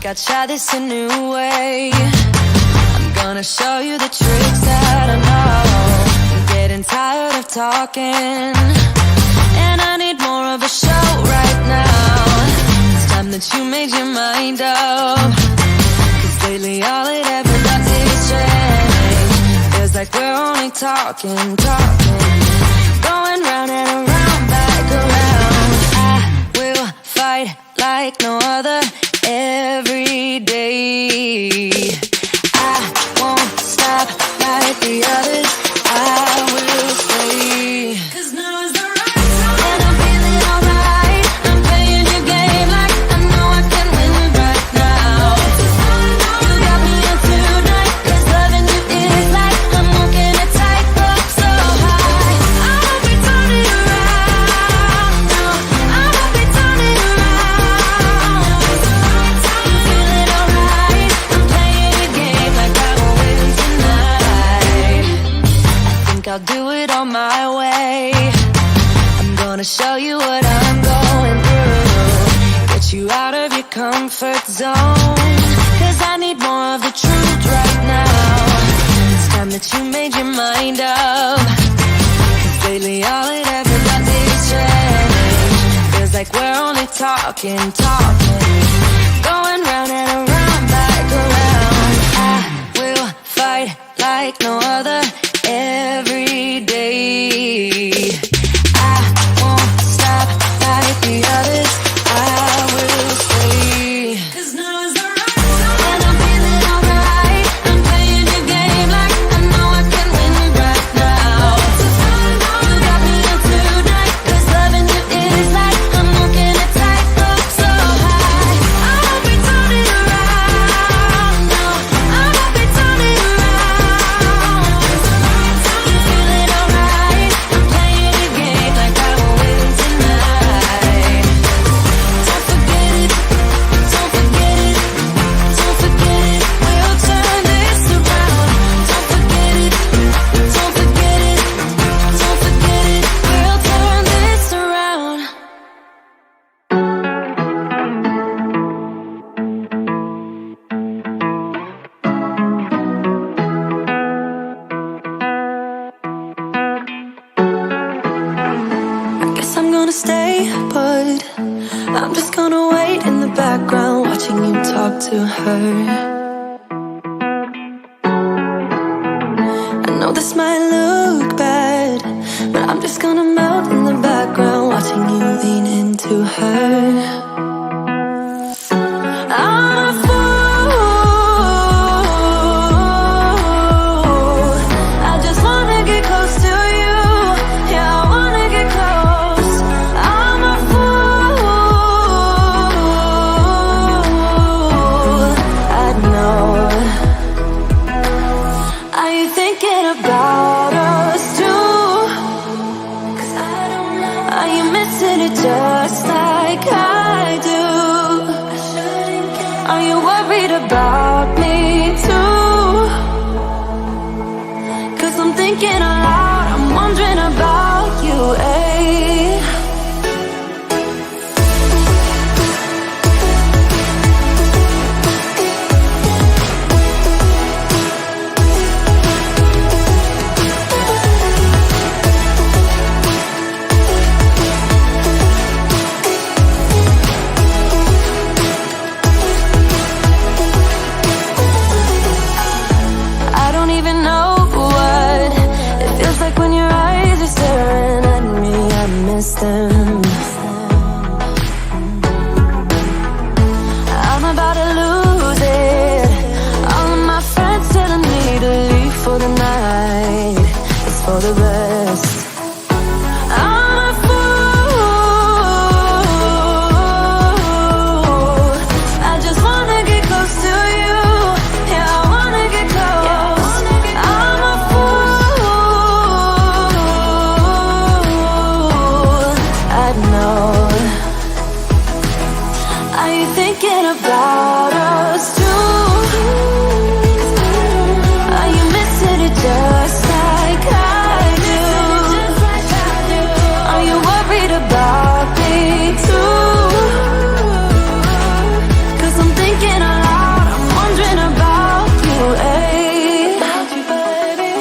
I'll try this a new way. I'm gonna show you the tricks that I know. I'm getting tired of talking, and I need more of a show right now. It's time that you made your mind up, 'cause lately all it ever does is change. Feels like we're only talking, going round and around, back around. I will fight like no other every day. I won't stop like the others. I will stay. 'Cause now is the right time, and I'm feeling alright. I'm playing your game like I know I can win right now. You got me on tonight, 'cause loving you is like I'm walking a tightrope so high. I won't be turning around, no, I won't be turning around. Feeling alright, I'm playing your game like I will win tonight. I think I'll do it on my way. I'm gonna show you what I'm going through, get you out of your comfort zone, 'cause I need more of the truth right now. It's time that you made your mind up, 'cause lately all it ever does is change. Feels like we're only talking, going round and around, back around. I will fight like no other every day. I won't stop like the others. I will stay. 'Cause now is the right time, and I'm feeling alright. I'm playing your game like I know I can win right now. You got me on tonight, 'cause loving you is like I'm walking a tightrope so high. I won't be turning around, no, I won't be turning around. You feeling alright? I'm playing your game like I will win tonight. Don't forget it, don't forget it, don't forget it. We'll turn this around. Don't forget it, don't forget it, don't forget it. We'll turn this around. I guess I'm gonna stay put. I'm just gonna wait in the background, watching you talk to her. I know this might look bad, but I'm just gonna melt in the background, watching you lean into her. I'm a fool. I just wanna get close to you. Yeah, I wanna get close. I'm a fool. I know. Are you thinking about us too? 'Cause I don't know. Are you missing it just like I do? Are you worried about me too? 'Cause I'm thinking aloud, I'm wondering about you, eh? Are you thinking about us too? Are you missing it just like I do? Are you worried about me too? 'Cause I'm thinking aloud, I'm wondering about you, eh? About you, baby.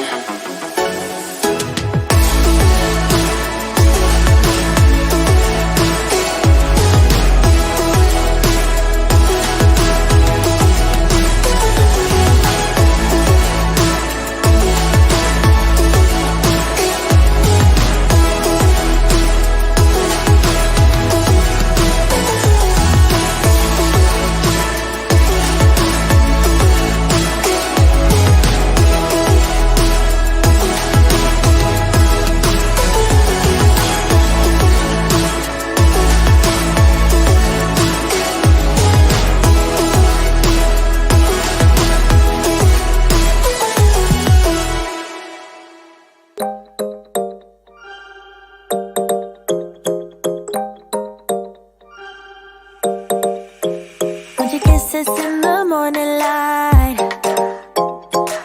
Want your kisses in the morning light.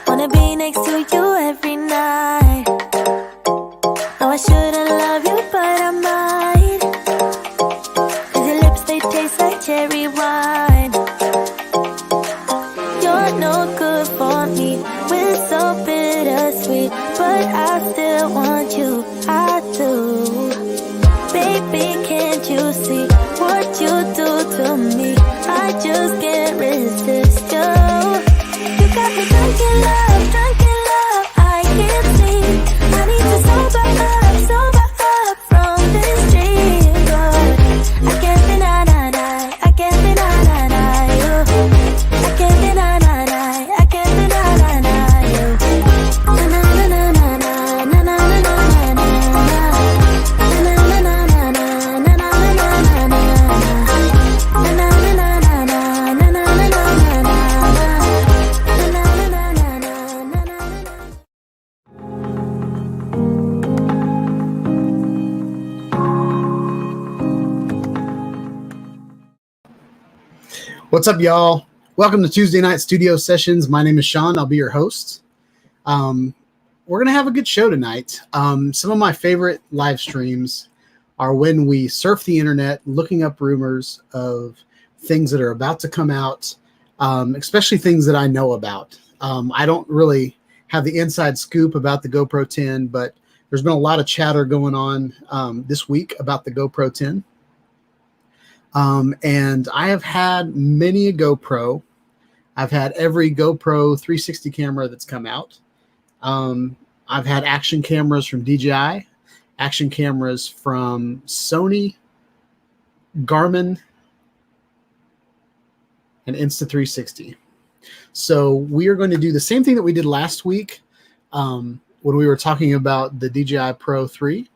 Wanna be next to you every night. No, I shouldn't love you, but I might. 'Cause your lips, they taste like cherry wine. You're no good for me, we're so bittersweet, but I still want you, I do. Baby, can't you see what you do to me? I just can't resist you. You got me drunk in love, I can't sleep. I need to sober up from this dream. But I can't deny, I can't deny you. I can't deny, I can't deny you. Na na na na na na na na na na na. What's up, y'all? Welcome to Tuesday Night Studio Sessions. My name is Sean. I'll be your host. We're going to have a good show tonight. Some of my favorite live streams are when we surf the internet, looking up rumors of things that are about to come out, especially things that I know about. I don't really have the inside scoop about the GoPro 10, but there's been a lot of chatter going on this week about the GoPro 10. And I have had many a GoPro. I've had every GoPro 360 camera that's come out. I've had action cameras from DJI, action cameras from Sony, Garmin, and Insta360. So we are going to do the same thing that we did last week when we were talking about the DJI Pro 3.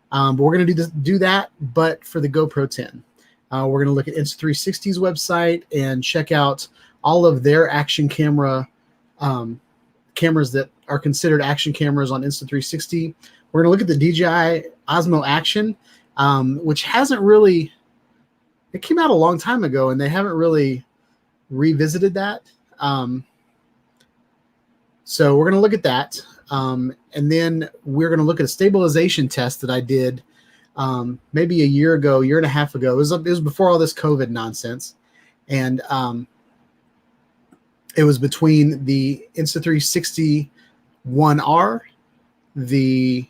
But we're going to do that, but for the GoPro 10. We're going to look at Insta360's website and check out all of their action camera cameras that are considered action cameras on Insta360. We're going to look at the DJI Osmo Action, which hasn't really, it came out a long time ago and they haven't really revisited that. So we're going to look at that. And then we're going to look at a stabilization test that I did maybe a year and a half ago. It was before all this COVID nonsense. And it was between the Insta360 1R, the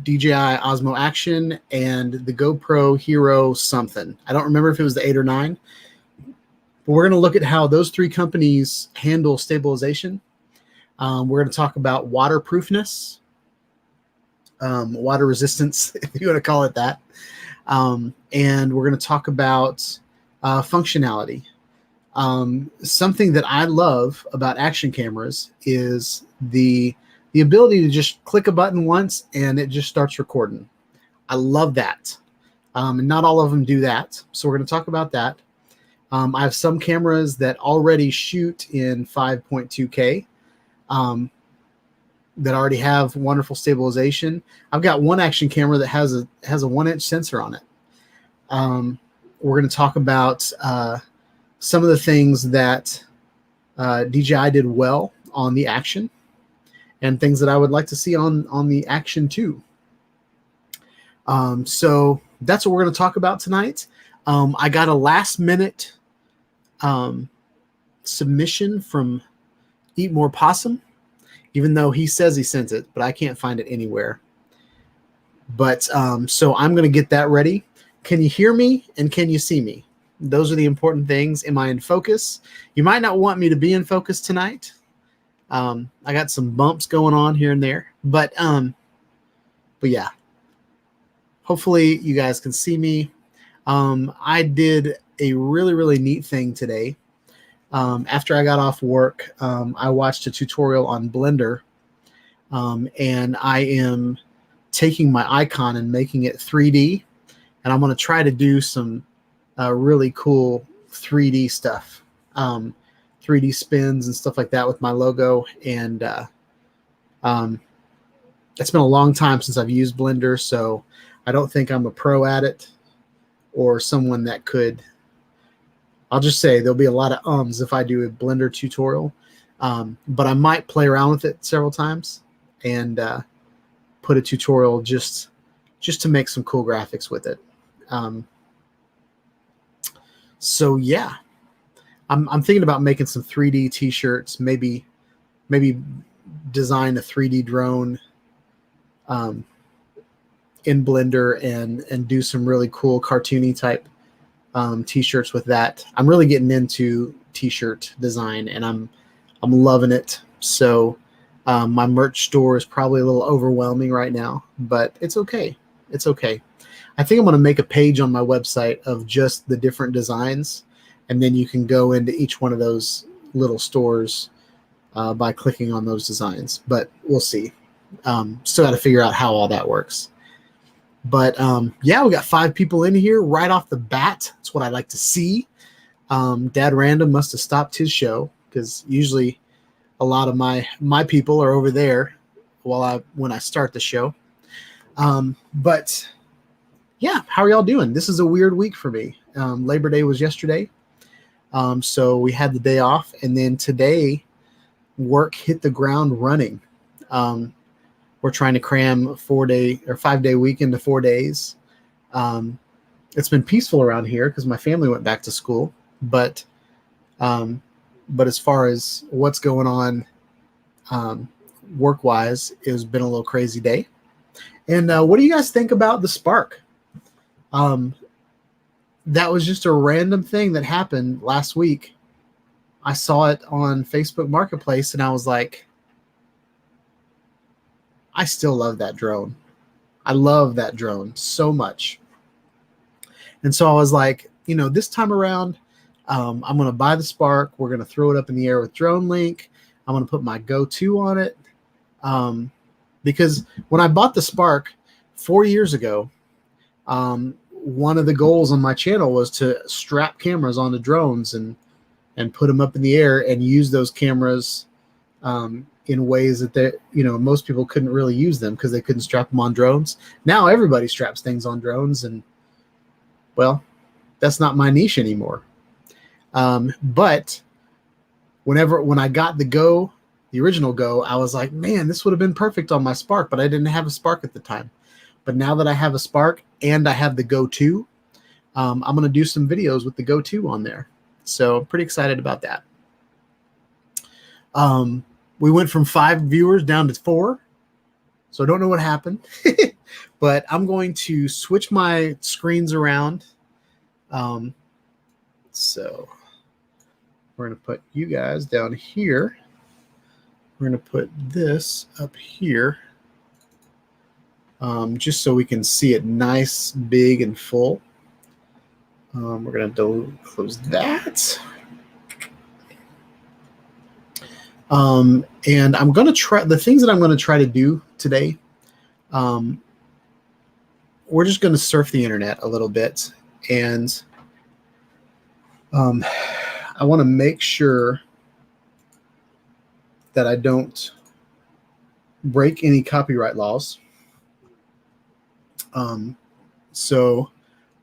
DJI Osmo Action, and the GoPro Hero something. I don't remember if it was the 8 or 9. But we're going to look at how those three companies handle stabilization. We're going to talk about waterproofness, water resistance, if you want to call it that. And we're going to talk about functionality. Something that I love about action cameras is the ability to just click a button once and it just starts recording. I love that. And not all of them do that. So we're going to talk about that. I have some cameras that already shoot in 5.2K. That already have wonderful stabilization. I've got one action camera that has a 1-inch sensor on it. We're going to talk about some of the things that DJI did well on the Action, and things that I would like to see on the Action 2. So that's what we're going to talk about tonight. I got a last minute submission from Eat More Possum, even though he says he sent it, but I can't find it anywhere. But so I'm going to get that ready. Can you hear me and can you see me? Those are the important things. Am I in focus? You might not want me to be in focus tonight. I got some bumps going on here and there, but yeah, hopefully you guys can see me. I did a really neat thing today. After I got off work, I watched a tutorial on Blender, and I am taking my icon and making it 3D, and I'm going to try to do some really cool 3D stuff, 3D spins and stuff like that with my logo. And it's been a long time since I've used Blender, so I don't think I'm a pro at it or someone that could. I'll just say there'll be a lot of ums if I do a Blender tutorial, but I might play around with it several times and put a tutorial just to make some cool graphics with it. So yeah, I'm thinking about making some 3D t-shirts, maybe design a 3D drone in Blender and do some really cool cartoony type t-shirts with that. I'm really getting into t-shirt design, and I'm loving it. So my merch store is probably a little overwhelming right now, but it's okay. It's okay. I think I'm going to make a page on my website of just the different designs, and then you can go into each one of those little stores by clicking on those designs. But we'll see. Still got to figure out how all that works. But yeah, we got 5 people in here right off the bat. That's what I like to see. Dad Random must have stopped his show, because usually a lot of my people are over there when I start the show. But yeah, how are y'all doing? This is a weird week for me. Labor Day was yesterday, so we had the day off, and then today work hit the ground running. We're trying to cram a 4-day or 5-day week into 4 days. It's been peaceful around here because my family went back to school, but as far as what's going on work-wise, it has been a little crazy day. And what do you guys think about the Spark? That was just a random thing that happened last week. I saw it on Facebook Marketplace, and I was like, I still love that drone. I love that drone so much. And so I was like, this time around, I'm going to buy the Spark. We're going to throw it up in the air with Drone Link. I'm going to put my Go 2 on it. Because when I bought the Spark 4 years ago, one of the goals on my channel was to strap cameras onto drones and put them up in the air and use those cameras in ways that most people couldn't really use them because they couldn't strap them on drones. Now everybody straps things on drones, and well, that's not my niche anymore. But when I got the original Go, I was like, man, this would have been perfect on my Spark, but I didn't have a Spark at the time. But now that I have a Spark and I have the Go 2, I'm going to do some videos with the Go 2 on there. So I'm pretty excited about that. We went from 5 viewers down to 4. So I don't know what happened. But I'm going to switch my screens around. So we're going to put you guys down here. We're going to put this up here. Just so we can see it nice, big, and full. We're going to close that. And I'm going to try the things that I'm going to try to do today. We're just going to surf the internet a little bit, and I want to make sure that I don't break any copyright laws. So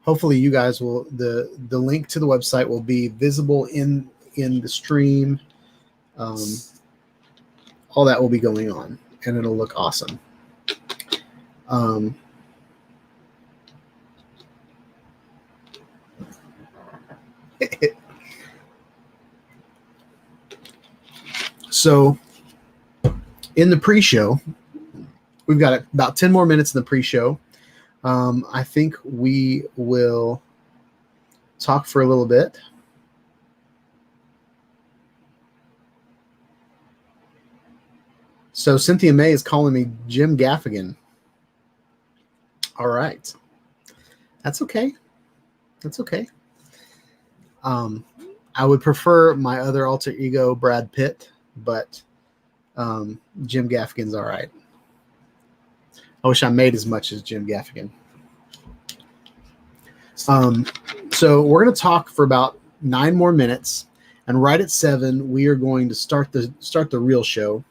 hopefully you guys will, the link to the website will be visible in the stream. All that will be going on, and it'll look awesome. So in the pre-show, we've got about 10 more minutes in the pre-show. I think we will talk for a little bit. So Cynthia May is calling me Jim Gaffigan. All right. That's okay. That's okay. I would prefer my other alter ego, Brad Pitt, but Jim Gaffigan's all right. I wish I made as much as Jim Gaffigan. So we're going to talk for about 9 more minutes, and right at 7, we are going to start the real show.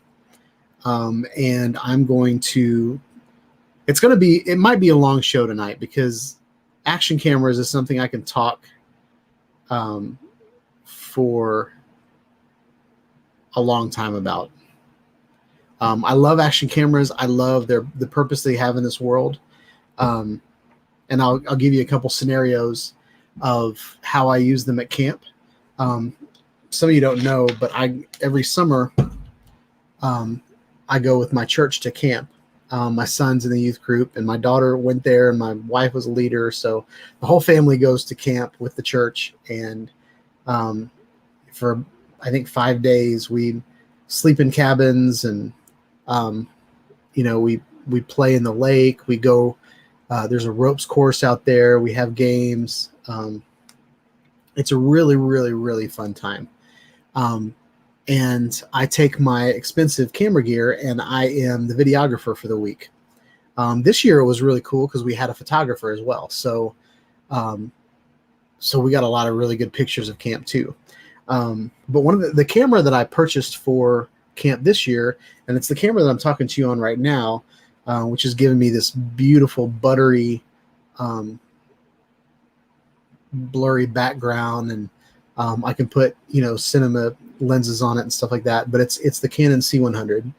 And I'm going to, it might be a long show tonight because action cameras is something I can talk for a long time about. I love action cameras. I love the purpose they have in this world. And I'll give you a couple scenarios of how I use them at camp. Some of you don't know, but every summer I go with my church to camp. My son's in the youth group, and my daughter went there, and my wife was a leader. So the whole family goes to camp with the church. And for, I think, 5 days, we sleep in cabins, and, we play in the lake. We go, there's a ropes course out there. We have games. It's a really, really, really fun time. And I take my expensive camera gear, and I am the videographer for the week. This year it was really cool because we had a photographer as well. So we got a lot of really good pictures of camp too. But one of the camera that I purchased for camp this year, and it's the camera that I'm talking to you on right now, which is giving me this beautiful buttery, blurry background, and I can put cinema lenses on it and stuff like that. But it's the Canon C100,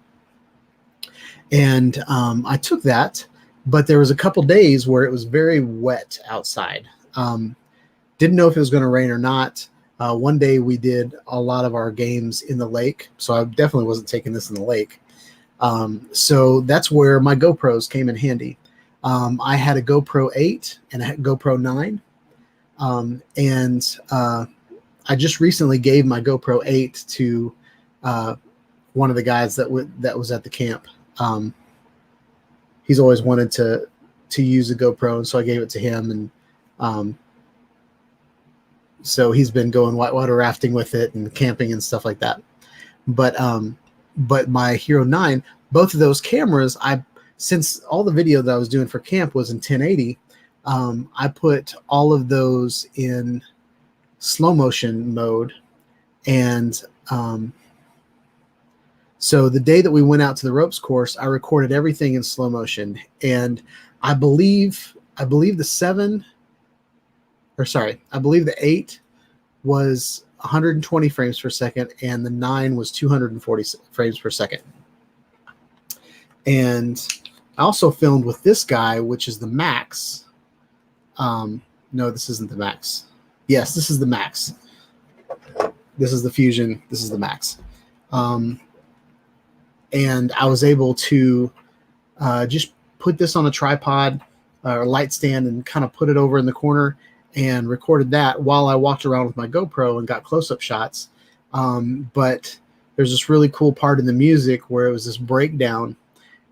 and I took that, but there was a couple days where it was very wet outside. Didn't know if it was going to rain or not. One day we did a lot of our games in the lake, so I definitely wasn't taking this in the lake. So that's where my GoPros came in handy. I had a GoPro 8 and a GoPro 9. I just recently gave my GoPro 8 to one of the guys that was at the camp. He's always wanted to use a GoPro, and so I gave it to him. And so he's been going whitewater rafting with it and camping and stuff like that. But my Hero 9, both of those cameras, since all the video that I was doing for camp was in 1080, I put all of those in slow motion mode. And so the day that we went out to the ropes course, I recorded everything in slow motion. And I believe the 8 was 120 frames per second, and the 9 was 240 frames per second. And I also filmed with this guy, which is the Max. No, this isn't the Max. Yes, this is the Max. This is the Fusion. This is the Max. And I was able to just put this on a tripod or light stand and kind of put it over in the corner and recorded that while I walked around with my GoPro and got close-up shots. But there's this really cool part in the music where it was this breakdown,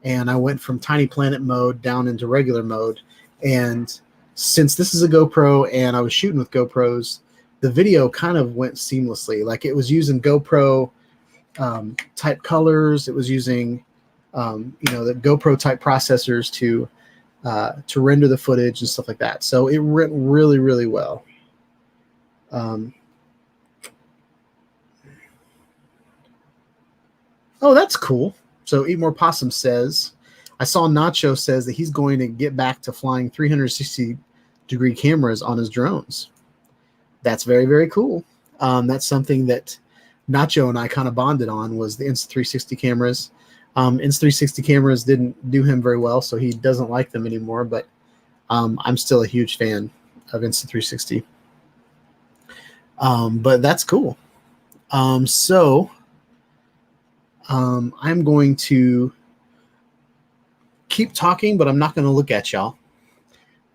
and I went from Tiny Planet mode down into regular mode. And since this is a GoPro and I was shooting with GoPros, the video kind of went seamlessly. Like, it was using GoPro type colors. It was using the GoPro type processors to render the footage and stuff like that. So it went really, really well. Oh, that's cool. So Eat More Possum says, I saw Nacho says that he's going to get back to flying 360 degree cameras on his drones. That's very, very cool. That's something that Nacho and I kind of bonded on, was the Insta360 cameras. Insta360 cameras didn't do him very well, so he doesn't like them anymore, but I'm still a huge fan of Insta360. But that's cool. So I'm going to keep talking, but I'm not going to look at y'all.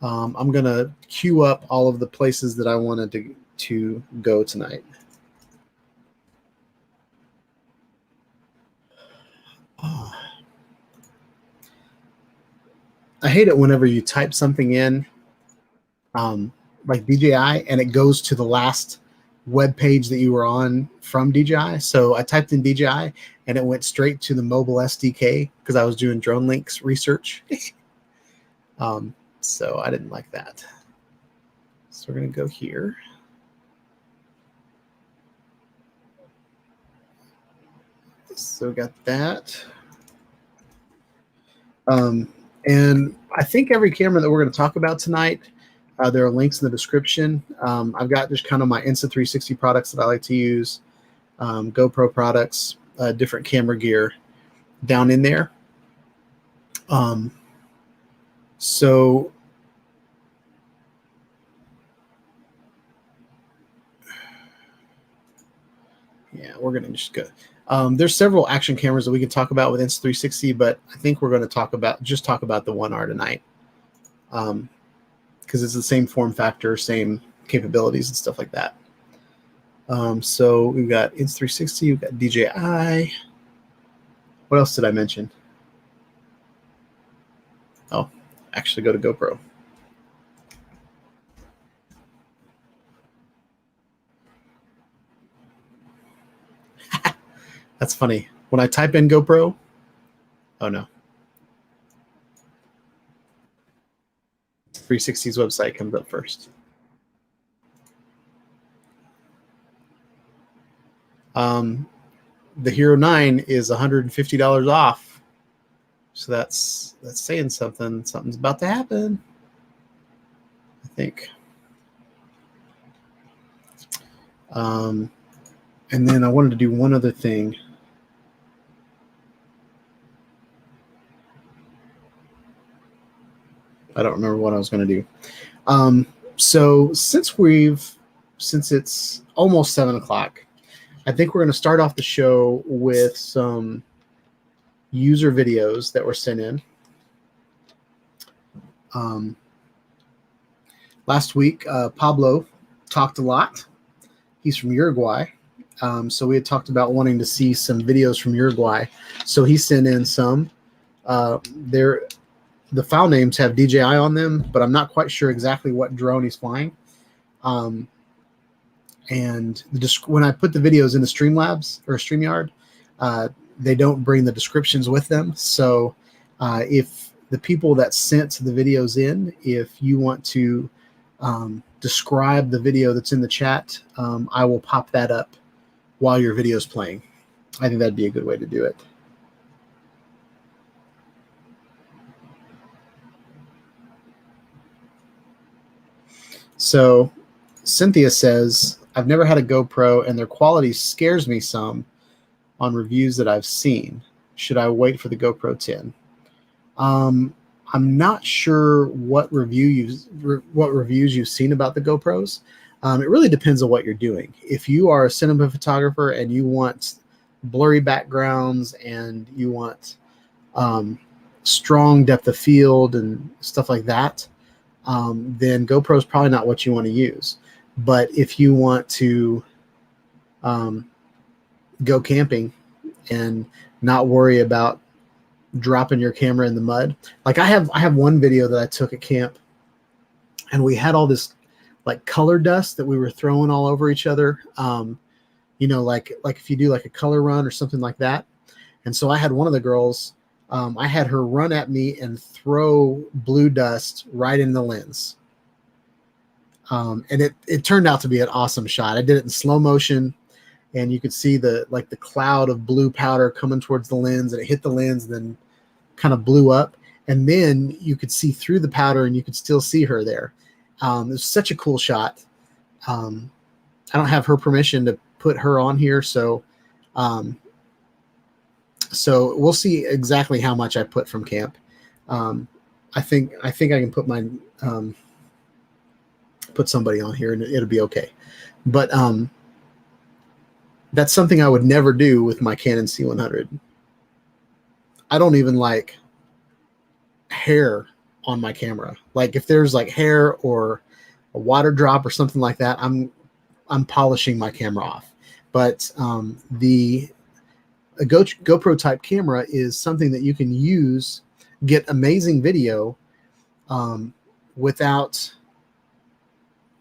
I'm going to queue up all of the places that I wanted to go tonight. I hate it whenever you type something in, like DJI, and it goes to the last web page that you were on from DJI. So I typed in DJI and it went straight to the mobile SDK because I was doing drone links research. So I didn't like that. So we're going to go here. So we got that. And I think every camera that we're going to talk about tonight, there are links in the description. I've got just kind of my Insta360 products that I like to use, GoPro products, different camera gear down in there. So yeah, we're going to just go. There's several action cameras that we can talk about with Insta360, but I think we're going to talk about the 1R tonight. Because it's the same form factor, same capabilities and stuff like that. So we've got Insta360, we've got DJI. What else did I mention? Oh, actually go to GoPro. That's funny. When I type in GoPro, oh no. 360's website comes up first. The Hero 9 is $150 off. So that's saying something. Something's about to happen, I think. And then I wanted to do one other thing. I don't remember what I was going to do. So since it's almost 7 o'clock, I think we're going to start off the show with some user videos that were sent in. Last week, Pablo talked a lot. He's from Uruguay. So we had talked about wanting to see some videos from Uruguay. So he sent in some. The file names have DJI on them, but I'm not quite sure exactly what drone he's flying. And when I put the videos into Streamlabs or StreamYard, they don't bring the descriptions with them. So if the people that sent the videos in, if you want to describe the video that's in the chat, I will pop that up while your video is playing. I think that'd be a good way to do it. So Cynthia says, I've never had a GoPro and their quality scares me some on reviews that I've seen. Should I wait for the GoPro 10? I'm not sure what reviews you've seen about the GoPros. It really depends on what you're doing. If you are a cinema photographer and you want blurry backgrounds and you want strong depth of field and stuff like that, then GoPro is probably not what you want to use. But if you want to go camping and not worry about dropping your camera in the mud, like I have one video that I took at camp, and we had all this like color dust that we were throwing all over each other. Like if you do like a color run or something like that. And so I had one of the girls, I had her run at me and throw blue dust right in the lens. And it turned out to be an awesome shot. I did it in slow motion, and you could see the cloud of blue powder coming towards the lens, and it hit the lens and then kind of blew up. And then you could see through the powder and you could still see her there. It's such a cool shot. I don't have her permission to put her on here, so so we'll see exactly how much I put from camp. I think I can put my put somebody on here and it'll be okay. But that's something I would never do with my Canon C100. I don't even like hair on my camera. Like if there's like hair or a water drop or something like that, I'm polishing my camera off. But the GoPro type camera is something that you can use, get amazing video without,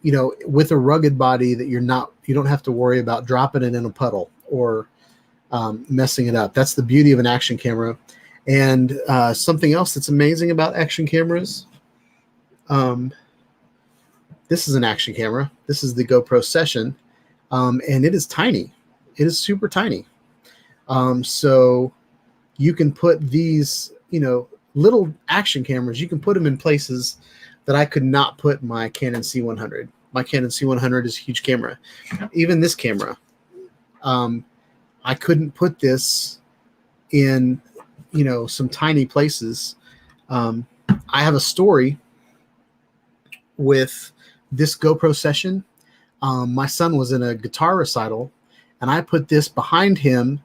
you know, with a rugged body that you don't have to worry about dropping it in a puddle or messing it up. That's the beauty of an action camera. And something else that's amazing about action cameras, this is an action camera. This is the GoPro Session, and it is tiny. It is super tiny. So you can put these, you know, little action cameras, you can put them in places that I could not put my Canon C100. My Canon C100 is a huge camera. Even this camera, I couldn't put this in, you know, some tiny places. I have a story with this GoPro Session. My son was in a guitar recital, and I put this behind him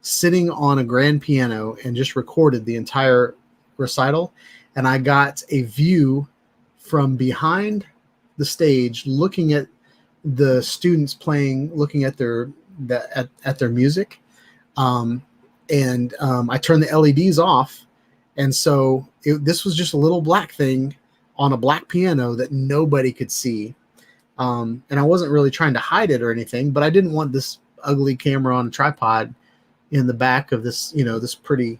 sitting on a grand piano and just recorded the entire recital. And I got a view from behind the stage, looking at the students playing, looking at their music. I turned the LEDs off. And so this was just a little black thing on a black piano that nobody could see. And I wasn't really trying to hide it or anything, but I didn't want this ugly camera on a tripod in the back of this, you know, this pretty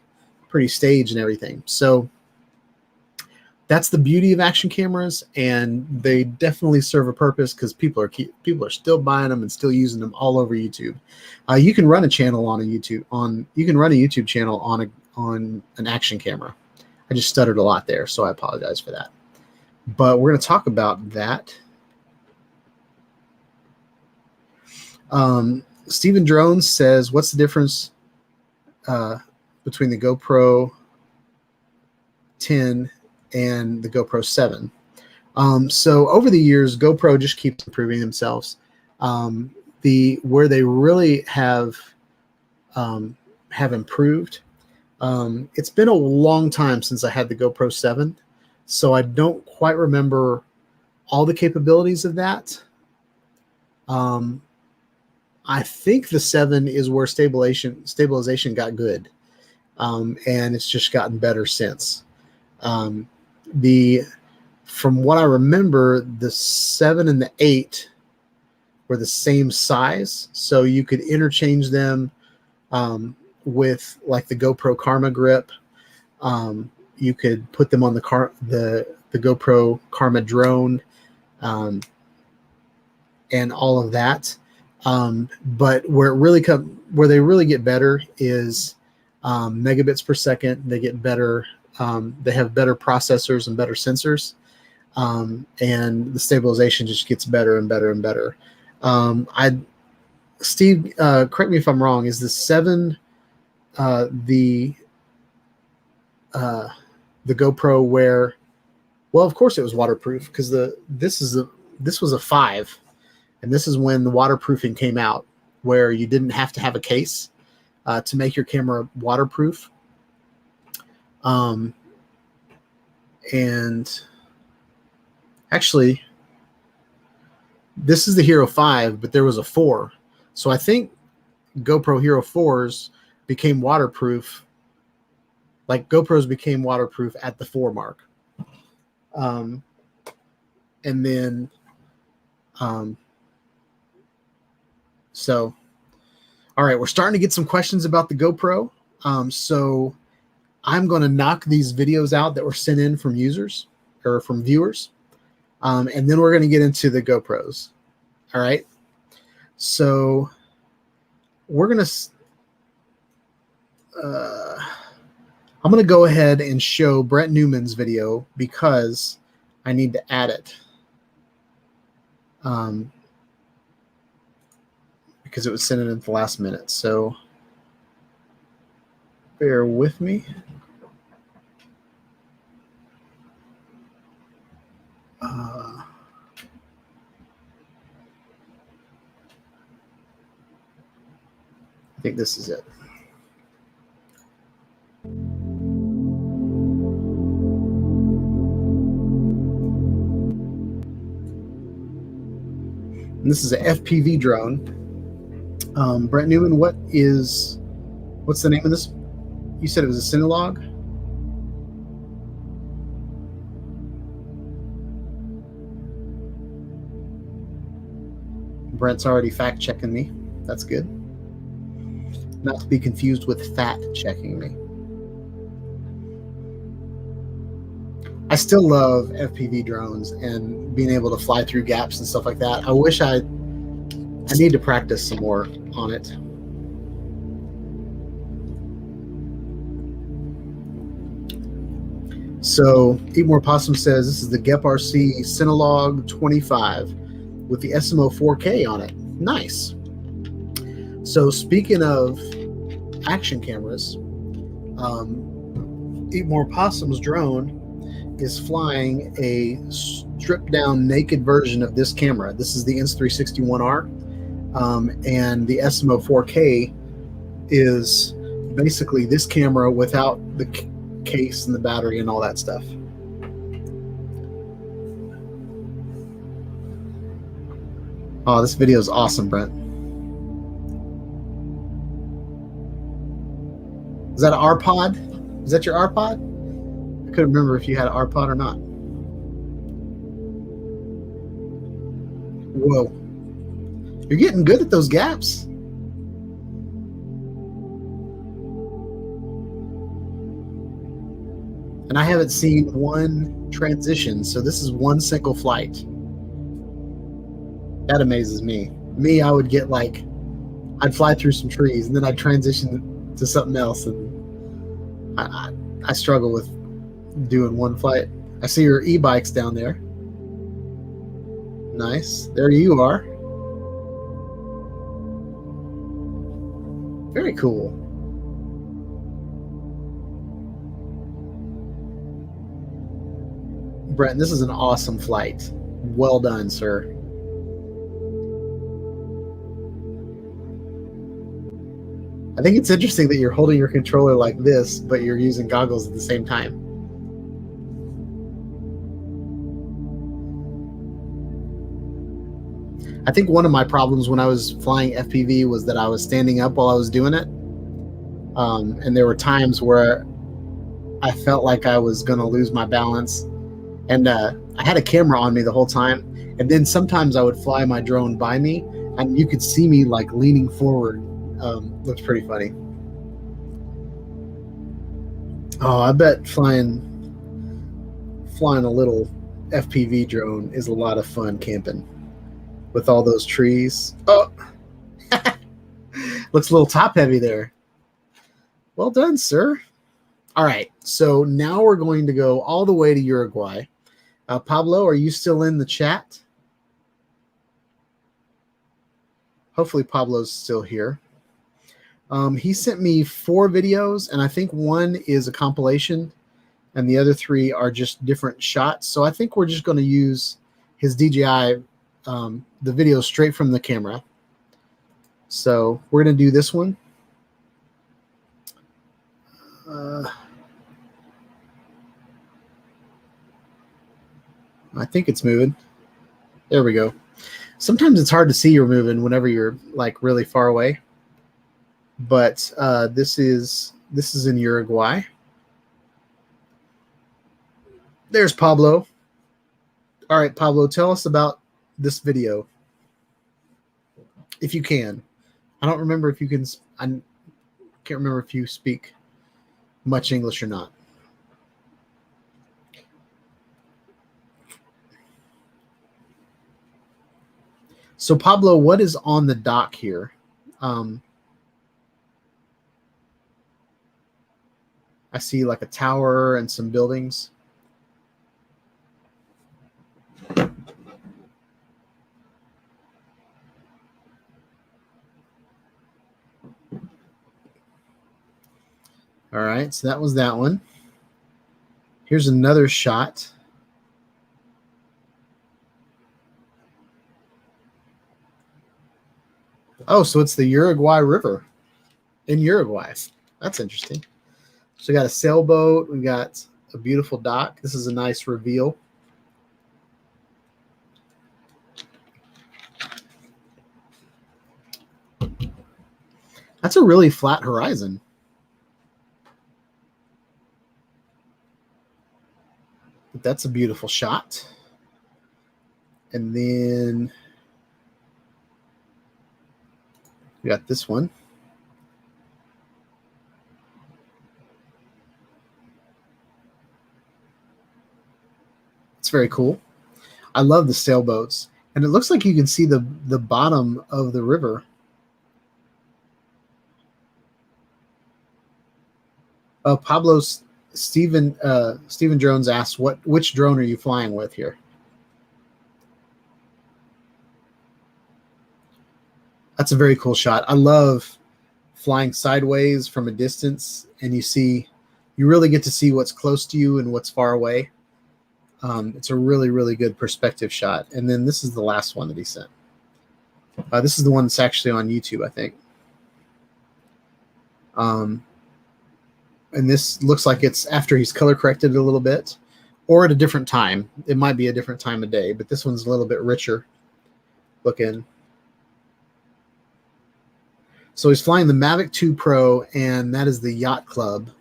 stage and everything. So that's the beauty of action cameras, and they definitely serve a purpose because people are still buying them and still using them all over YouTube. You can run a channel on you can run a YouTube channel on an action camera. I just stuttered a lot there, so I apologize for that. But we're going to talk about that. Steven Drones says, what's the difference between the GoPro 10 and the GoPro 7? So over the years, GoPro just keeps improving themselves. Where they really have improved. It's been a long time since I had the GoPro 7, so I don't quite remember all the capabilities of that. I think the 7 is where stabilization got good, and it's just gotten better since. From what I remember, the 7 and the 8 were the same size, so you could interchange them with like the GoPro Karma grip. You could put them on the GoPro Karma drone, and all of that. But where they really get better is megabits per second. They get better. They have better processors and better sensors, and the stabilization just gets better and better and better. Steve, correct me if I'm wrong. Is the 7 the GoPro where? Well, of course it was waterproof because this was a 5, and this is when the waterproofing came out, where you didn't have to have a case to make your camera waterproof. And actually, this is the Hero 5, but there was a 4. So I think GoPro Hero 4s became waterproof. Like GoPros became waterproof at the 4 mark. And then, so, all right, we're starting to get some questions about the GoPro. So I'm going to knock these videos out that were sent in from users or from viewers. And then we're going to get into the GoPros. All right. So we're going to, I'm going to go ahead and show Brett Newman's video because I need to add it. because it was sent in at the last minute. So bear with me. I think this is it. And this is a FPV drone. Brent Newman, what's the name of this? You said it was a Cinelog? Brent's already fact checking me. That's good. Not to be confused with fat checking me. I still love FPV drones and being able to fly through gaps and stuff like that. I wish I need to practice some more on it. So Eat More Possum says this is the Gep RC Cinelog 25 with the SMO 4K on it. Nice. So speaking of action cameras, Eat More Possum's drone is flying a stripped down naked version of this camera. This is the Insta361R, and the SMO 4K is basically this camera without the case and the battery and all that stuff. Oh, this video is awesome, Brent. Is that an R-Pod? Is that your R-Pod? I couldn't remember if you had an R-Pod or not. Whoa. You're getting good at those gaps. And I haven't seen one transition, so this is one single flight. That amazes me. Me, I would get like, I'd fly through some trees and then I'd transition to something else, and I struggle with doing one flight. I see your e-bikes down there. Nice. There you are. Very cool. Brent, this is an awesome flight. Well done, sir. I think it's interesting that you're holding your controller like this, but you're using goggles at the same time. I think one of my problems when I was flying FPV was that I was standing up while I was doing it. And there were times where I felt like I was going to lose my balance. And I had a camera on me the whole time. And then sometimes I would fly my drone by me, and you could see me like leaning forward. Looks pretty funny. Oh, I bet flying a little FPV drone is a lot of fun camping with all those trees. Oh, looks a little top heavy there. Well done, sir. All right, so now we're going to go all the way to Uruguay. Pablo, are you still in the chat? Hopefully Pablo's still here. He sent me 4 videos, and I think one is a compilation, and the other 3 are just different shots. So I think we're just going to use his DJI, the video straight from the camera. So we're going to do this one. I think it's moving. There we go. Sometimes it's hard to see you're moving whenever you're like really far away. But this is in Uruguay. There's Pablo. All right, Pablo, tell us about this video, if you can. I don't remember if you can. I can't remember if you speak much English or not. So Pablo, what is on the dock here? I see like a tower and some buildings. All right, so that was that one. Here's another shot. Oh, so it's the Uruguay River in Uruguay. That's interesting. So we got a sailboat. We got a beautiful dock. This is a nice reveal. That's a really flat horizon. But that's a beautiful shot. And then we got this one. It's very cool. I love the sailboats. And it looks like you can see the bottom of the river. Stephen Drones asked, which drone are you flying with here? That's a very cool shot. I love flying sideways from a distance, and you really get to see what's close to you and what's far away. It's a really, really good perspective shot. And then this is the last one that he sent. This is the one that's actually on YouTube, I think. And this looks like it's after he's color corrected it a little bit, or at a different time. It might be a different time of day, but this one's a little bit richer looking. So he's flying the Mavic 2 Pro, and that is the Yacht Club.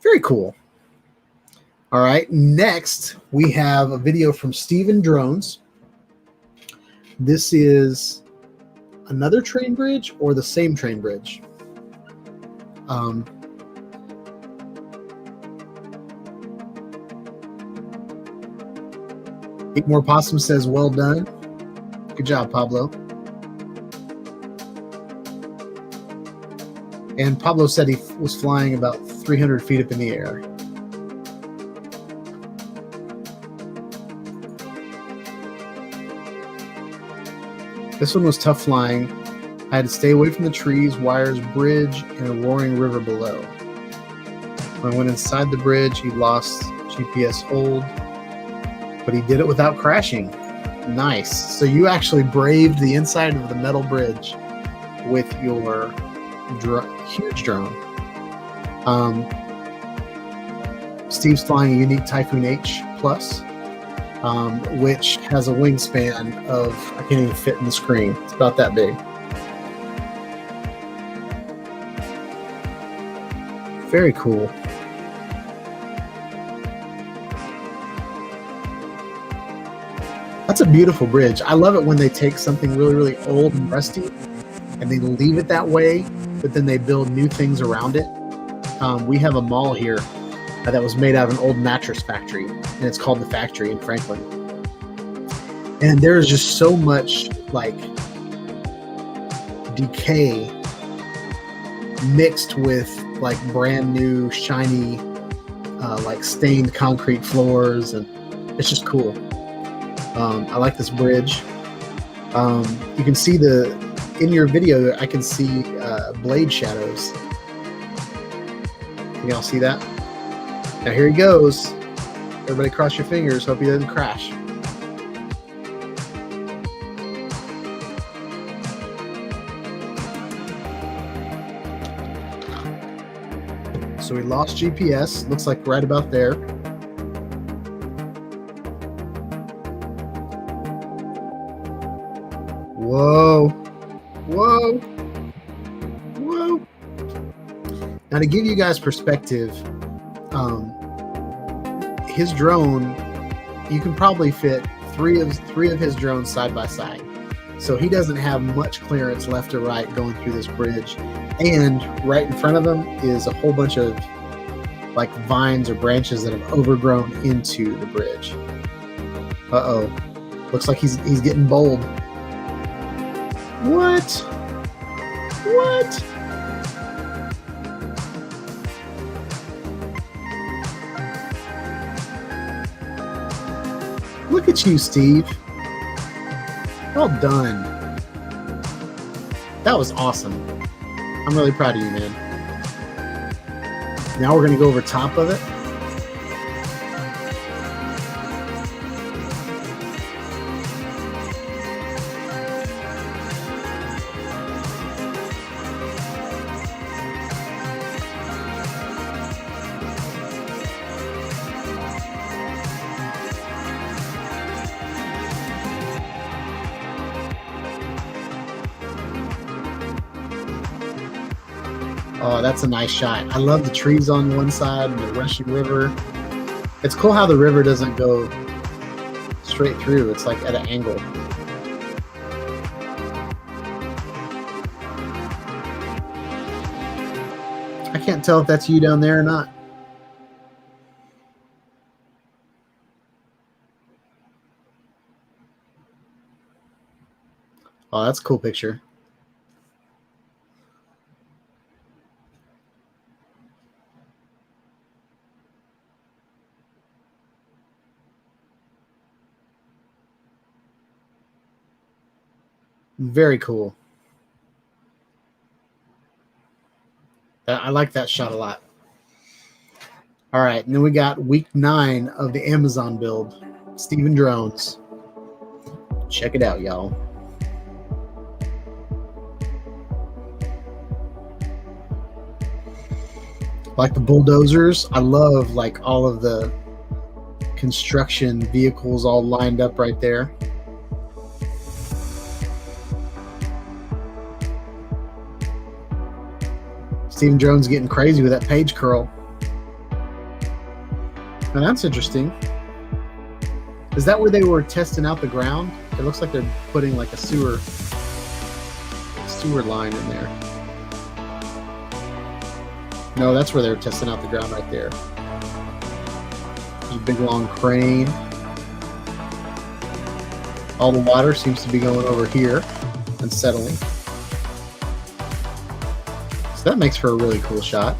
Very cool. All right, next we have a video from Steven Drones. This is another train bridge or the same train bridge. Eat More Possum says, well done. Good job, Pablo. And Pablo said he was flying about 300 feet up in the air. This one was tough flying. I had to stay away from the trees, wires, bridge, and a roaring river below. When I went inside the bridge, he lost GPS hold, but he did it without crashing. Nice. So you actually braved the inside of the metal bridge with your huge drone. Steve's flying a unique Typhoon H Plus, which has a wingspan of, I can't even fit in the screen. It's about that big. Very cool. That's a beautiful bridge. I love it when they take something really, really old and rusty and they leave it that way, but then they build new things around it. We have a mall here that was made out of an old mattress factory, and it's called The Factory in Franklin. And there's just so much like decay mixed with like brand new shiny like stained concrete floors, and it's just cool. I like this bridge. You can see in your video I can see blade shadows. Can y'all see that? Now here he goes. Everybody cross your fingers, hope he doesn't crash. So we lost GPS, looks like right about there. Whoa, whoa, whoa. Now to give you guys perspective, his drone, you can probably fit three of his drones side by side. So he doesn't have much clearance left or right going through this bridge. And right in front of him is a whole bunch of like vines or branches that have overgrown into the bridge. Uh-oh. Looks like he's getting bold. What? What? Look at you, Steve. Well done. That was awesome. I'm really proud of you, man. Now we're going to go over top of it. Oh, that's a nice shot. I love the trees on one side and the rushing river. It's cool how the river doesn't go straight through. It's like at an angle. I can't tell if that's you down there or not. Oh, that's a cool picture. Very cool. I like that shot a lot. All right, and then we got week 9 of the Amazon build. Steven Drones. Check it out, y'all. Like the bulldozers. I love like all of the construction vehicles all lined up right there. Steven Drones getting crazy with that page curl. Now that's interesting. Is that where they were testing out the ground? It looks like they're putting like a sewer line in there. No, that's where they're testing out the ground right there. There's a big long crane. All the water seems to be going over here and settling. So that makes for a really cool shot.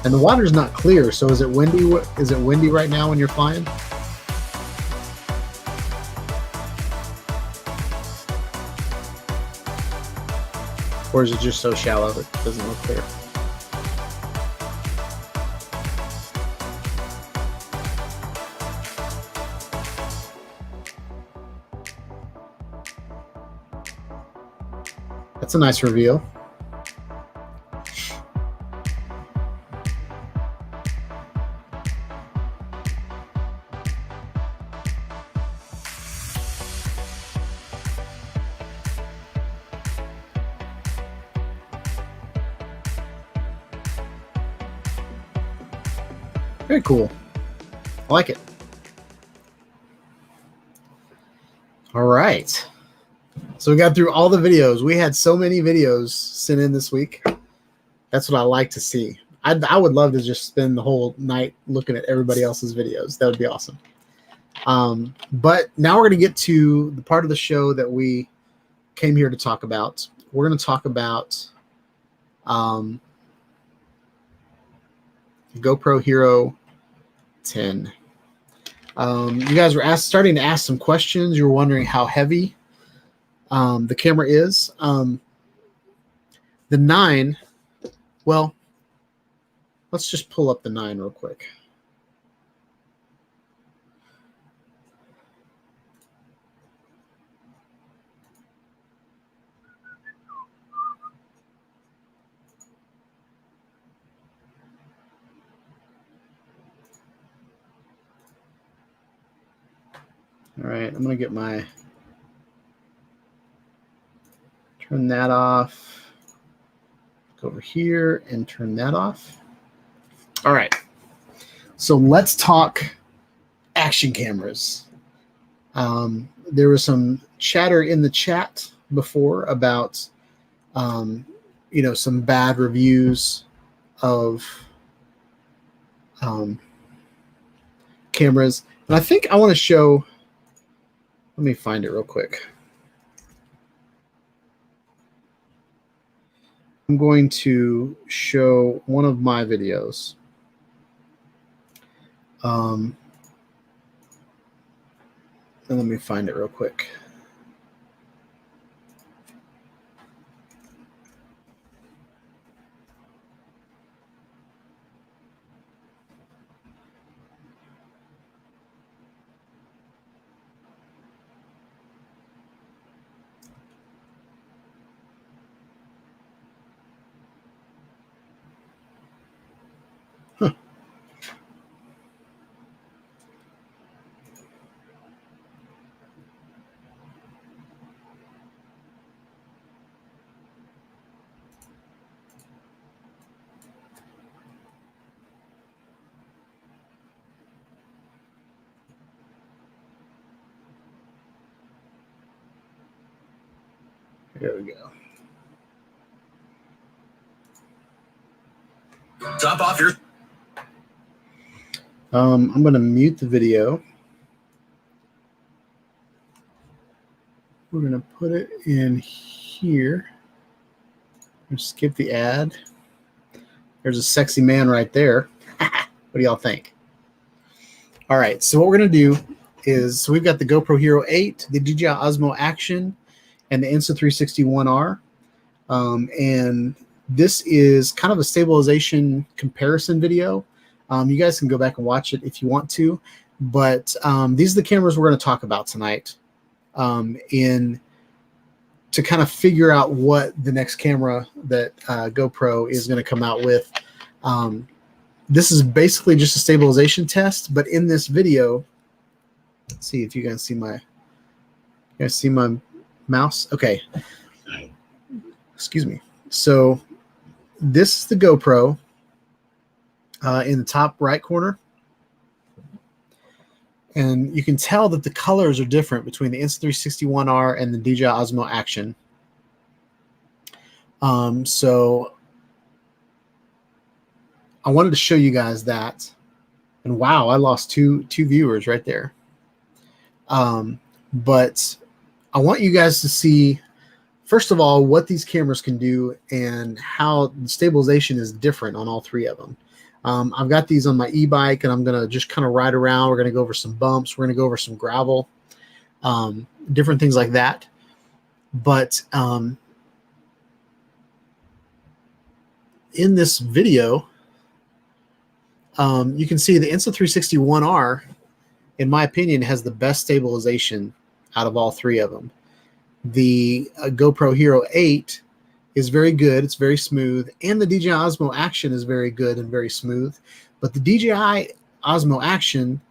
And the water's not clear, so is it windy? Is it windy right now when you're flying? Or is it just so shallow that it doesn't look clear? That's a nice reveal. Very cool. I like it. All right. So we got through all the videos. We had so many videos sent in this week. That's what I like to see. I would love to just spend the whole night looking at everybody else's videos. That would be awesome. But now we're going to get to the part of the show that we came here to talk about. We're going to talk about GoPro Hero 10. You guys were starting to ask some questions. You were wondering how heavy the camera is. The 9, well, let's just pull up the 9 real quick. All right, I'm going to get my, turn that off, go over here and turn that off. All right, so let's talk action cameras. There was some chatter in the chat before about, some bad reviews of cameras. And I think I want to show, let me find it real quick. I'm going to show one of my videos. And let me find it real quick. There we go. Top off your. I'm going to mute the video. We're going to put it in here. Skip the ad. There's a sexy man right there. What do y'all think? All right, so what we're going to do is, so we've got the GoPro Hero 8, the DJI Osmo Action, and the Insta360 One R. And this is kind of a stabilization comparison video. You guys can go back and watch it if you want to. But these are the cameras we're going to talk about tonight to kind of figure out what the next camera that GoPro is going to come out with. This is basically just a stabilization test, but in this video, let's see if you guys see my mouse. Okay. Excuse me. So this is the GoPro in the top right corner. And you can tell that the colors are different between the Insta360 One R and the DJI Osmo Action. So I wanted to show you guys that. And wow, I lost two viewers right there. But I want you guys to see, first of all, what these cameras can do and how the stabilization is different on all three of them. I've got these on my e-bike, and I'm going to just kind of ride around. We're going to go over some bumps. We're going to go over some gravel, different things like that. But in this video, you can see the Insta360 One R, in my opinion, has the best stabilization out of all three of them. The GoPro Hero 8 is very good. It's very smooth. And the DJI Osmo Action is very good and very smooth. But the DJI Osmo Action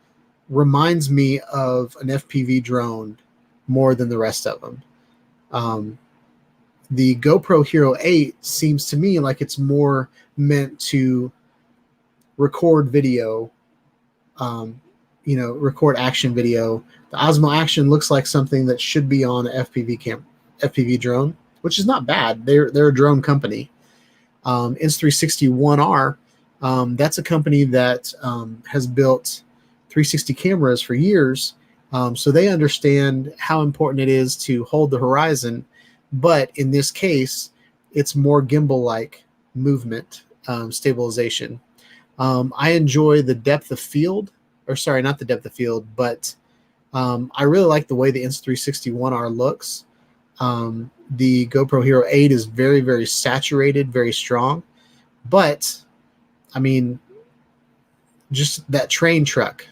reminds me of an FPV drone more than the rest of them. The GoPro Hero 8 seems to me like it's more meant to record video, record action video. The Osmo Action looks like something that should be on an FPV drone, which is not bad. They're a drone company. Insta360 One R, that's a company that has built 360 cameras for years, so they understand how important it is to hold the horizon. But in this case, it's more gimbal-like movement stabilization. I enjoy the depth of field, or sorry, not the depth of field, but I really like the way the Insta360 One R looks. The GoPro Hero 8 is very, very saturated, very strong. But, I mean, just that train truck,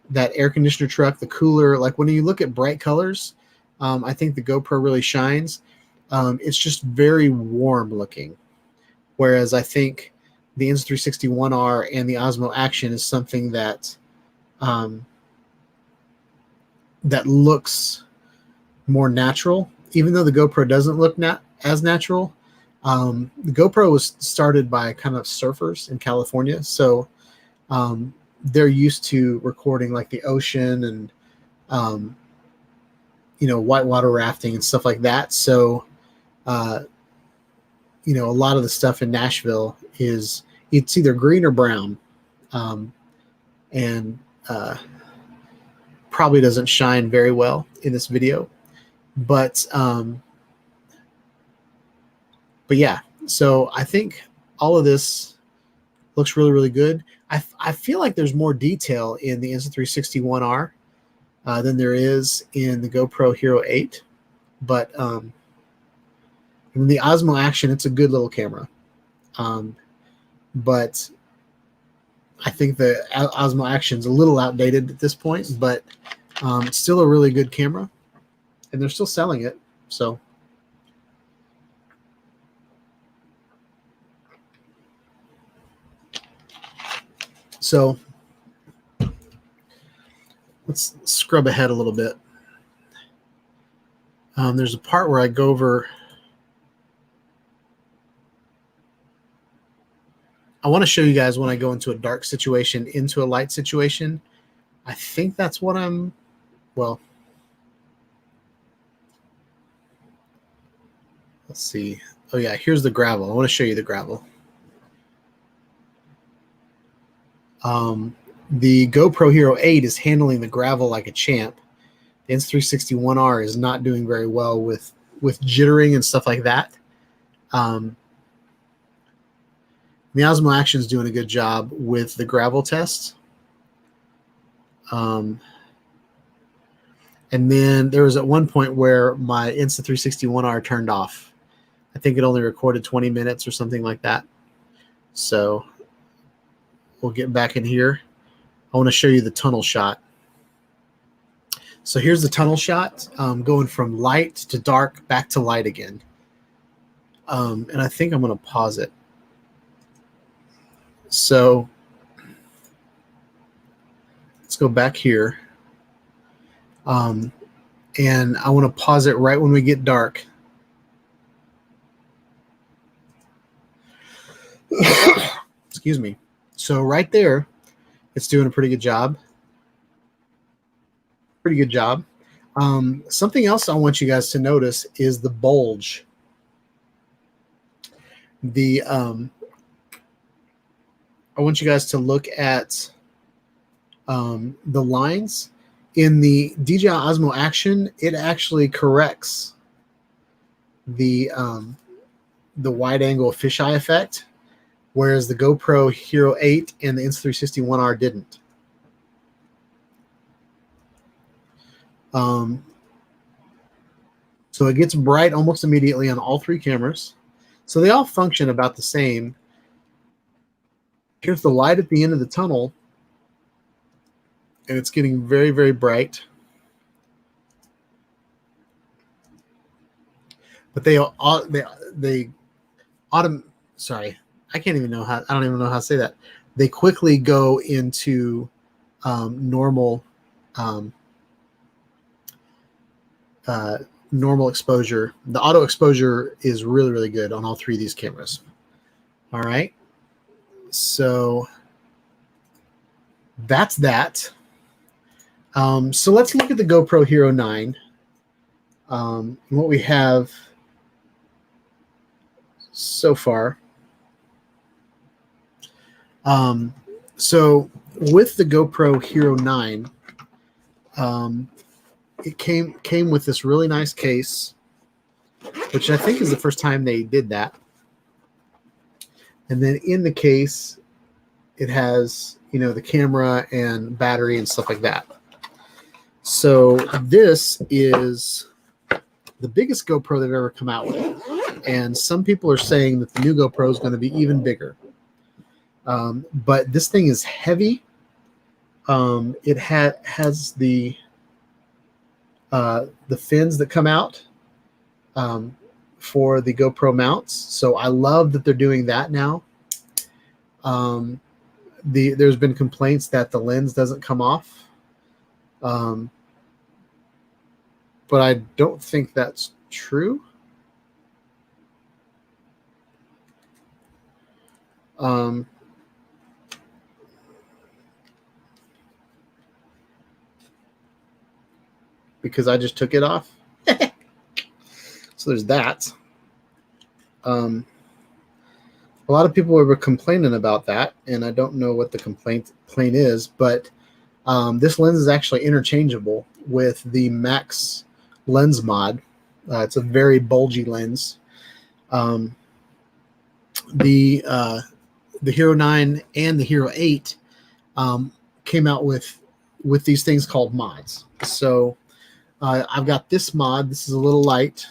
that air conditioner truck, the cooler, like when you look at bright colors, I think the GoPro really shines. It's just very warm looking. Whereas I think the Insta360 One R and the Osmo Action is something that that looks more natural, even though the GoPro doesn't look as natural. The GoPro was started by kind of surfers in California, so they're used to recording like the ocean and whitewater rafting and stuff like that. So a lot of the stuff in Nashville it's either green or brown, and probably doesn't shine very well in this video. But yeah, so I think all of this looks really, really good. I feel like there's more detail in the Insta360 One R than there is in the GoPro Hero 8. But in the Osmo Action, it's a good little camera. But I think the Osmo Action is a little outdated at this point, but it's still a really good camera. And they're still selling it, so. So let's scrub ahead a little bit. There's a part where I go over. I want to show you guys when I go into a dark situation, into a light situation. I think that's what well, Let's see. Oh yeah, here's the gravel. I want to show you the gravel. The GoPro Hero 8 is handling the gravel like a champ. The Insta360 is not doing very well with jittering and stuff like that. The Osmo Action is doing a good job with the gravel test. And then there was at one point where my Insta360 turned off. I think it only recorded 20 minutes or something like that. So we'll get back in here. I want to show you the tunnel shot. So here's the tunnel shot, going from light to dark, back to light again. And I think I'm going to pause it. So let's go back here. And I want to pause it right when we get dark. Excuse me. So right there, it's doing a pretty good job. Pretty good job. Something else I want you guys to notice is the bulge. I want you guys to look at the lines. In the DJI Osmo Action, it actually corrects the wide-angle fisheye effect, whereas the GoPro Hero 8 and the Insta360 didn't. So it gets bright almost immediately on all three cameras. So they all function about the same. Here's the light at the end of the tunnel, and it's getting very, very bright. But sorry, I don't even know how to say that. They quickly go into normal exposure. The auto exposure is really, really good on all three of these cameras. All right. So that's that. So let's look at the GoPro Hero 9. What we have so far. So with the GoPro Hero 9, it came with this really nice case, which I think is the first time they did that. And then in the case, it has, the camera and battery and stuff like that. So this is the biggest GoPro they've ever come out with. And some people are saying that the new GoPro is going to be even bigger. But this thing is heavy. It has the fins that come out for the GoPro mounts. So I love that they're doing that now. There's been complaints that the lens doesn't come off. But I don't think that's true. Because I just took it off. So there's that. A lot of people were complaining about that, and I don't know what the complaint is, but this lens is actually interchangeable with the Max lens mod. It's a very bulgy lens. The Hero 9 and the Hero 8 came out with these things called mods. So I've got this mod. This is a little light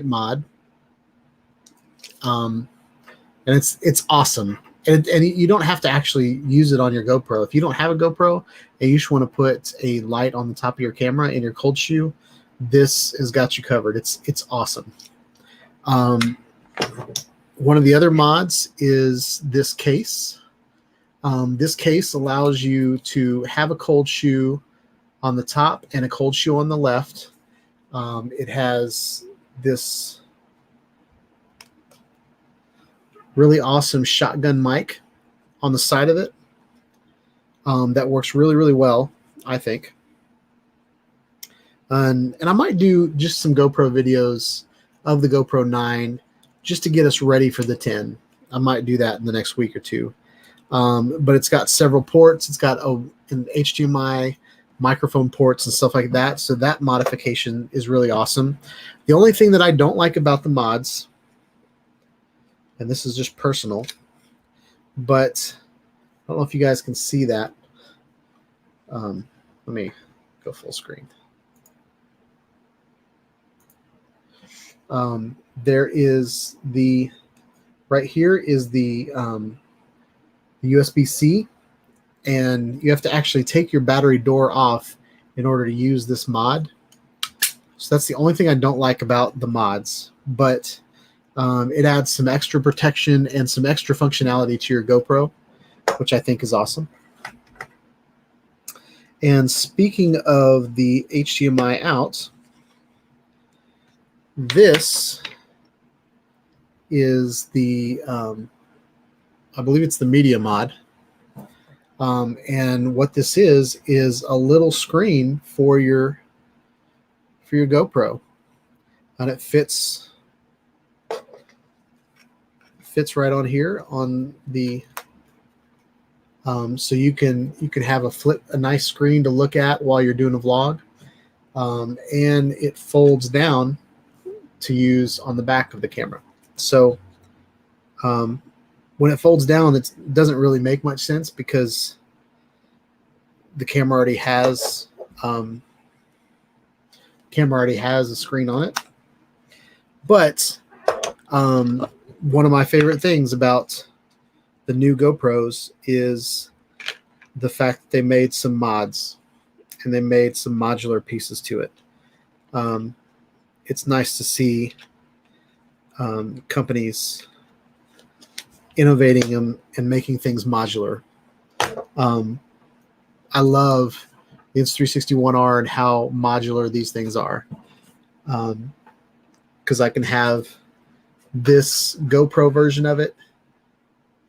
mod. And it's awesome. And you don't have to actually use it on your GoPro. If you don't have a GoPro and you just want to put a light on the top of your camera in your cold shoe, this has got you covered. It's awesome. One of the other mods is this case. This case allows you to have a cold shoe on the top and a cold shoe on the left. It has this really awesome shotgun mic on the side of it that works really, really well, I think. And I might do just some GoPro videos of the GoPro 9 just to get us ready for the 10. I might do that in the next week or two. But it's got several ports. It's got an HDMI microphone ports and stuff like that. So that modification is really awesome. The only thing that I don't like about the mods, and this is just personal, but I don't know if you guys can see that. Let me go full screen. There is right here is the USB-C, and you have to actually take your battery door off in order to use this mod. So that's the only thing I don't like about the mods, but it adds some extra protection and some extra functionality to your GoPro, which I think is awesome. And speaking of the HDMI out, this is the, I believe it's the media mod. And what this is a little screen for your GoPro, and it fits right on here on the so you can have a nice screen to look at while you're doing a vlog, and it folds down to use on the back of the camera. So when it folds down, it doesn't really make much sense because the camera already has a screen on it. But one of my favorite things about the new GoPros is the fact that they made some mods and they made some modular pieces to it. It's nice to see companies innovating them and making things modular. I love the Insta360 and how modular these things are, because I can have this GoPro version of it,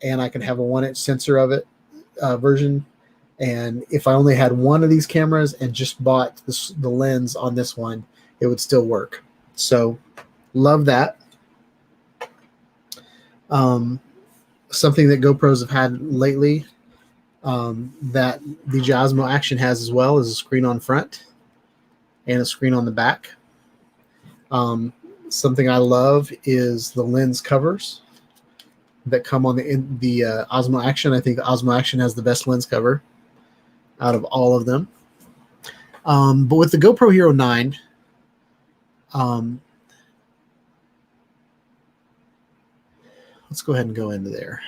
and I can have a 1-inch sensor of it version. And if I only had one of these cameras and just bought the lens on this one, it would still work. So love that. Something that GoPros have had lately, that DJI Osmo Action has as well, is a screen on front and a screen on the back. Something I love is the lens covers that come on the Osmo Action. I think the Osmo Action has the best lens cover out of all of them. But with the GoPro Hero 9, let's go ahead and go into there.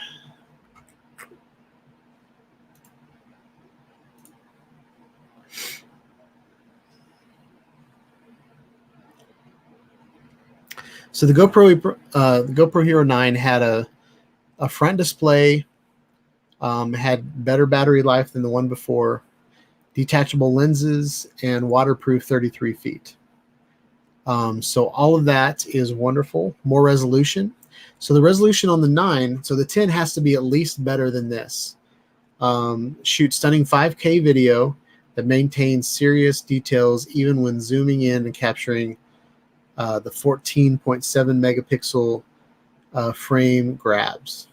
So the GoPro Hero 9 had a front display, had better battery life than the one before, detachable lenses, and waterproof 33 feet. So all of that is wonderful. More resolution. So the resolution on the 9, so the 10 has to be at least better than this. Shoot stunning 5K video that maintains serious details even when zooming in and capturing the 14.7 megapixel frame grabs.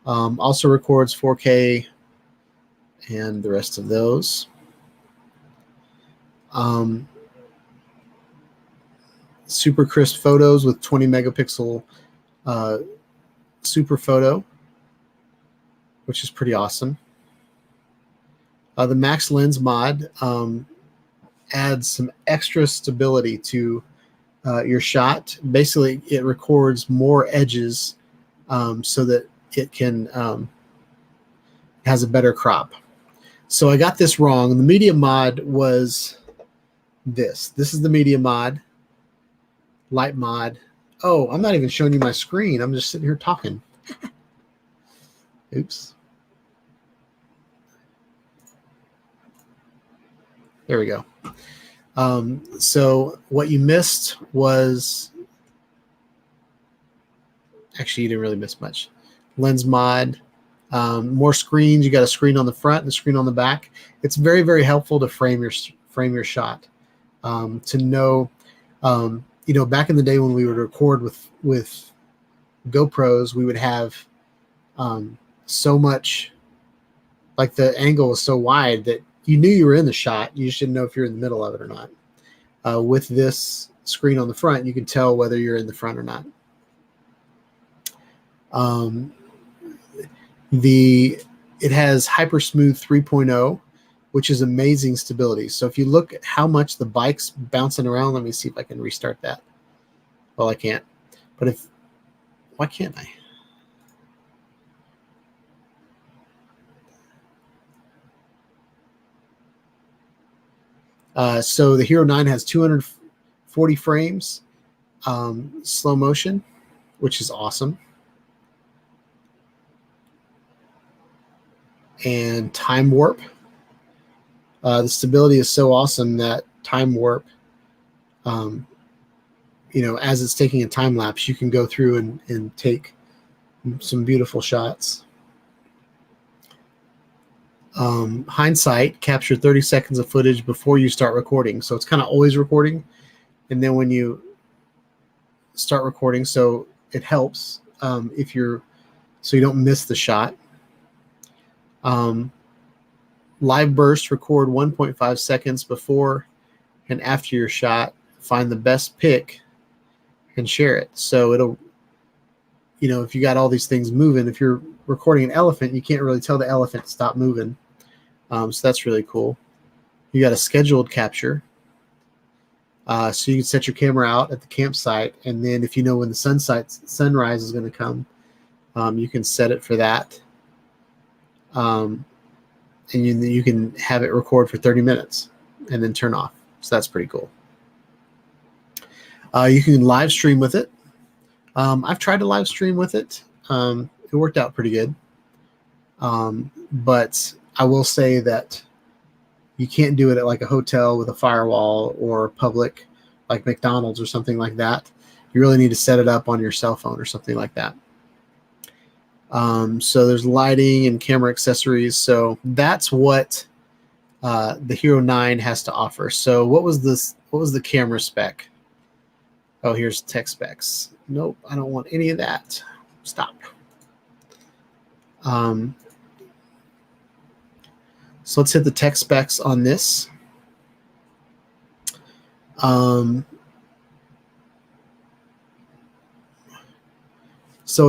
Also records 4K and the rest of those. Super crisp photos with 20 megapixel super photo, which is pretty awesome. The max lens mod adds some extra stability to your shot. Basically, it records more edges so that it can has a better crop. So I got this wrong. The media mod was this. This is the media mod, light mod. Oh, I'm not even showing you my screen. I'm just sitting here talking. Oops. There we go. So what you missed was, actually you didn't really miss much. Lens mod, more screens. You got a screen on the front and a screen on the back. It's very, very helpful to frame your shot. to know, back in the day when we would record with GoPros, we would have so much, like the angle was so wide that you knew you were in the shot. You just didn't know if you're in the middle of it or not. With this screen on the front, you can tell whether you're in the front or not. It has Hyper Smooth 3.0, which is amazing stability. So if you look at how much the bike's bouncing around, let me see if I can restart that. Well, I can't. But why can't I? So the Hero 9 has 240 frames, slow motion, which is awesome. And time warp. The stability is so awesome that time warp, as it's taking a time lapse, you can go through and take some beautiful shots. Hindsight, capture 30 seconds of footage before you start recording. So it's kind of always recording. And then when you start recording, so it helps so you don't miss the shot. Live burst, record 1.5 seconds before and after your shot, find the best pick and share it. So it'll, if you got all these things moving, if you're recording an elephant, you can't really tell the elephant to stop moving. So that's really cool. You got a scheduled capture. So you can set your camera out at the campsite, and then if you know when the sunrise is going to come, you can set it for that. And you can have it record for 30 minutes and then turn off. So that's pretty cool. You can live stream with it. I've tried to live stream with it. It worked out pretty good. But I will say that you can't do it at like a hotel with a firewall or public, like McDonald's or something like that. You really need to set it up on your cell phone or something like that. So there's lighting and camera accessories. So that's what the Hero 9 has to offer. So what was the camera spec? Oh, here's tech specs. Nope, I don't want any of that. Stop. So let's hit the tech specs on this. So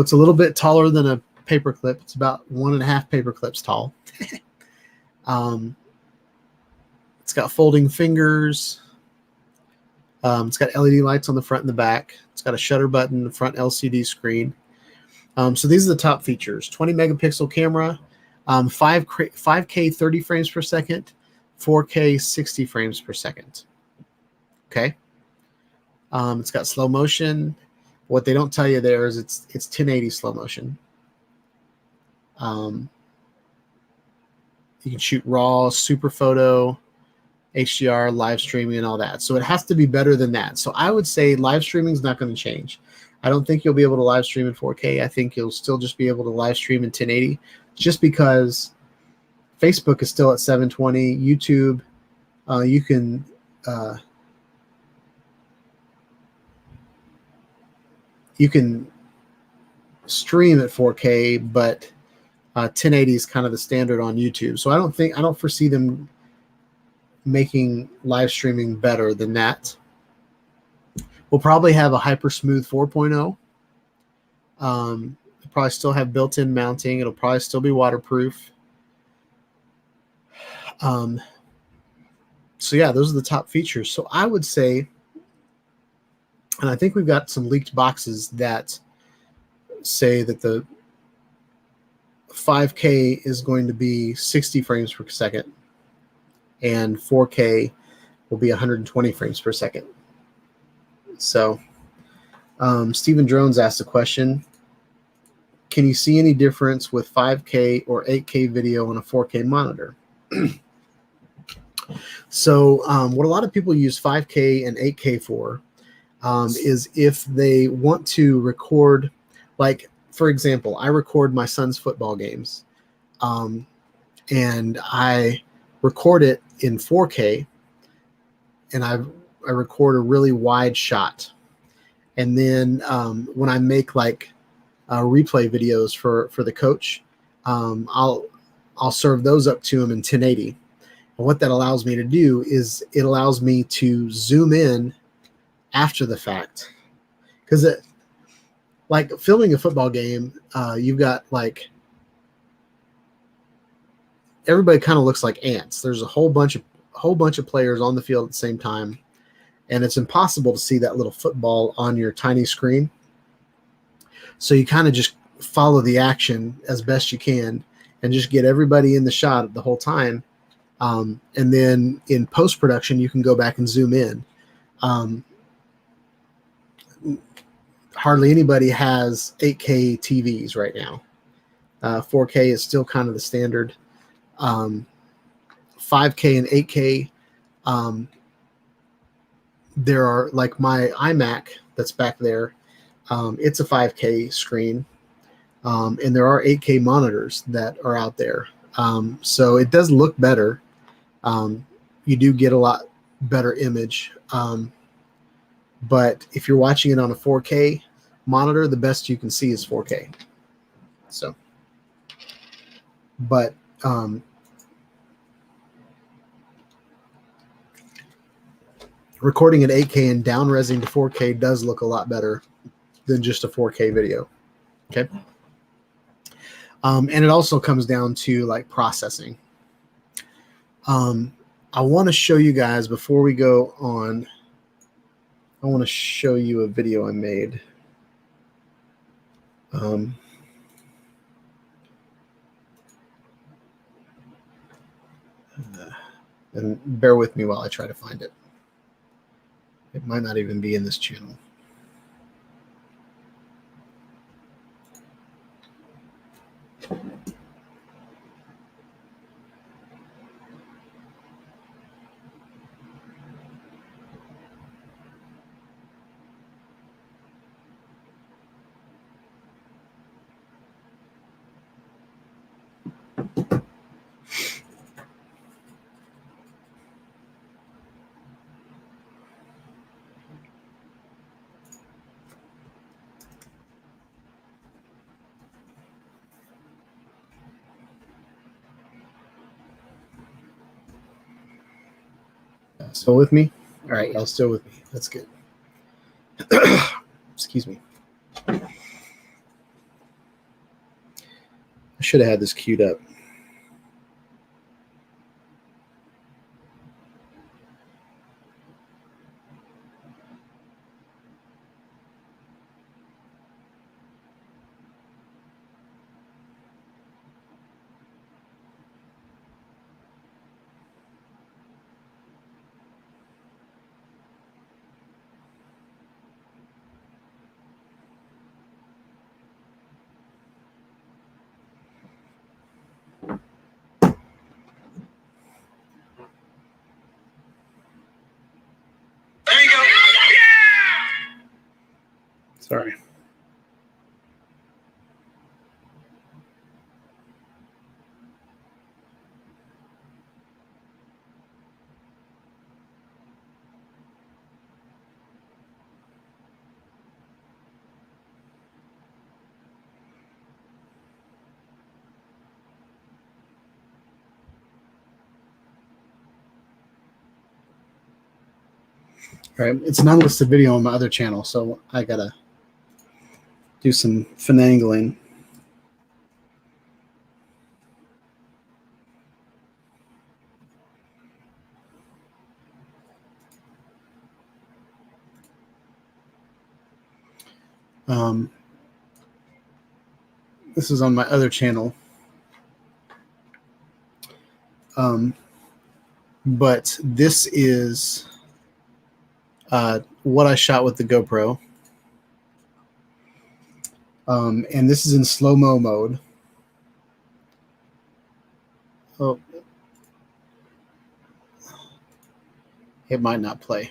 it's a little bit taller than a paperclip. It's about 1.5 paperclips tall. It's got folding fingers. It's got LED lights on the front and the back. It's got a shutter button, the front LCD screen. So these are the top features: 20 megapixel camera, 5K 30 frames per second, 4K 60 frames per second. Okay. It's got slow motion. What they don't tell you there is it's 1080 slow motion. You can shoot RAW, super photo, HDR, live streaming, and all that. So it has to be better than that. So I would say live streaming is not going to change. I don't think you'll be able to live stream in 4K. I think you'll still just be able to live stream in 1080, just because Facebook is still at 720. YouTube, you can stream at 4K, but 1080 is kind of the standard on YouTube. So I don't foresee them making live streaming better than that. We'll probably have a Hyper Smooth 4.0. It'll probably still have built-in mounting. It'll probably still be waterproof. So yeah, those are the top features. So I would say, and I think we've got some leaked boxes that say that the 5K is going to be 60 frames per second and 4K will be 120 frames per second. So Stephen Drones asked a question: can you see any difference with 5K or 8K video on a 4K monitor? So what a lot of people use 5K and 8K for is if they want to record, like, for example, I record my son's football games, and I record it in 4K, and record a really wide shot, and then when I make like replay videos for the coach, I'll serve those up to him in 1080. And what that allows me to do is it allows me to zoom in after the fact, because like filming a football game, you've got like everybody kind of looks like ants. There's a whole bunch of players on the field at the same time, and it's impossible to see that little football on your tiny screen. So you kind of just follow the action as best you can and just get everybody in the shot the whole time. And then in post-production, you can go back and zoom in. Hardly anybody has 8K TVs right now. 4K is still kind of the standard. 5K and 8K. There are, like my iMac that's back there. It's a 5K screen. And there are 8K monitors that are out there. So it does look better. You do get a lot better image. But if you're watching it on a 4K monitor, the best you can see is 4K. So, but recording at 8K and down resing to 4K does look a lot better than just a 4K video. Okay. And it also comes down to like processing. I want to show you guys before we go on. I want to show you a video I made. And bear with me while I try to find it. It might not even be in this channel. Still with me? All right, y'all still with me. That's good. Excuse me. I should have had this queued up. There you go. Yeah! Sorry. All right, it's an unlisted video on my other channel, so I gotta do some finagling. This is on my other channel. But this is what I shot with the GoPro. And this is in slow-mo mode. Oh, it might not play.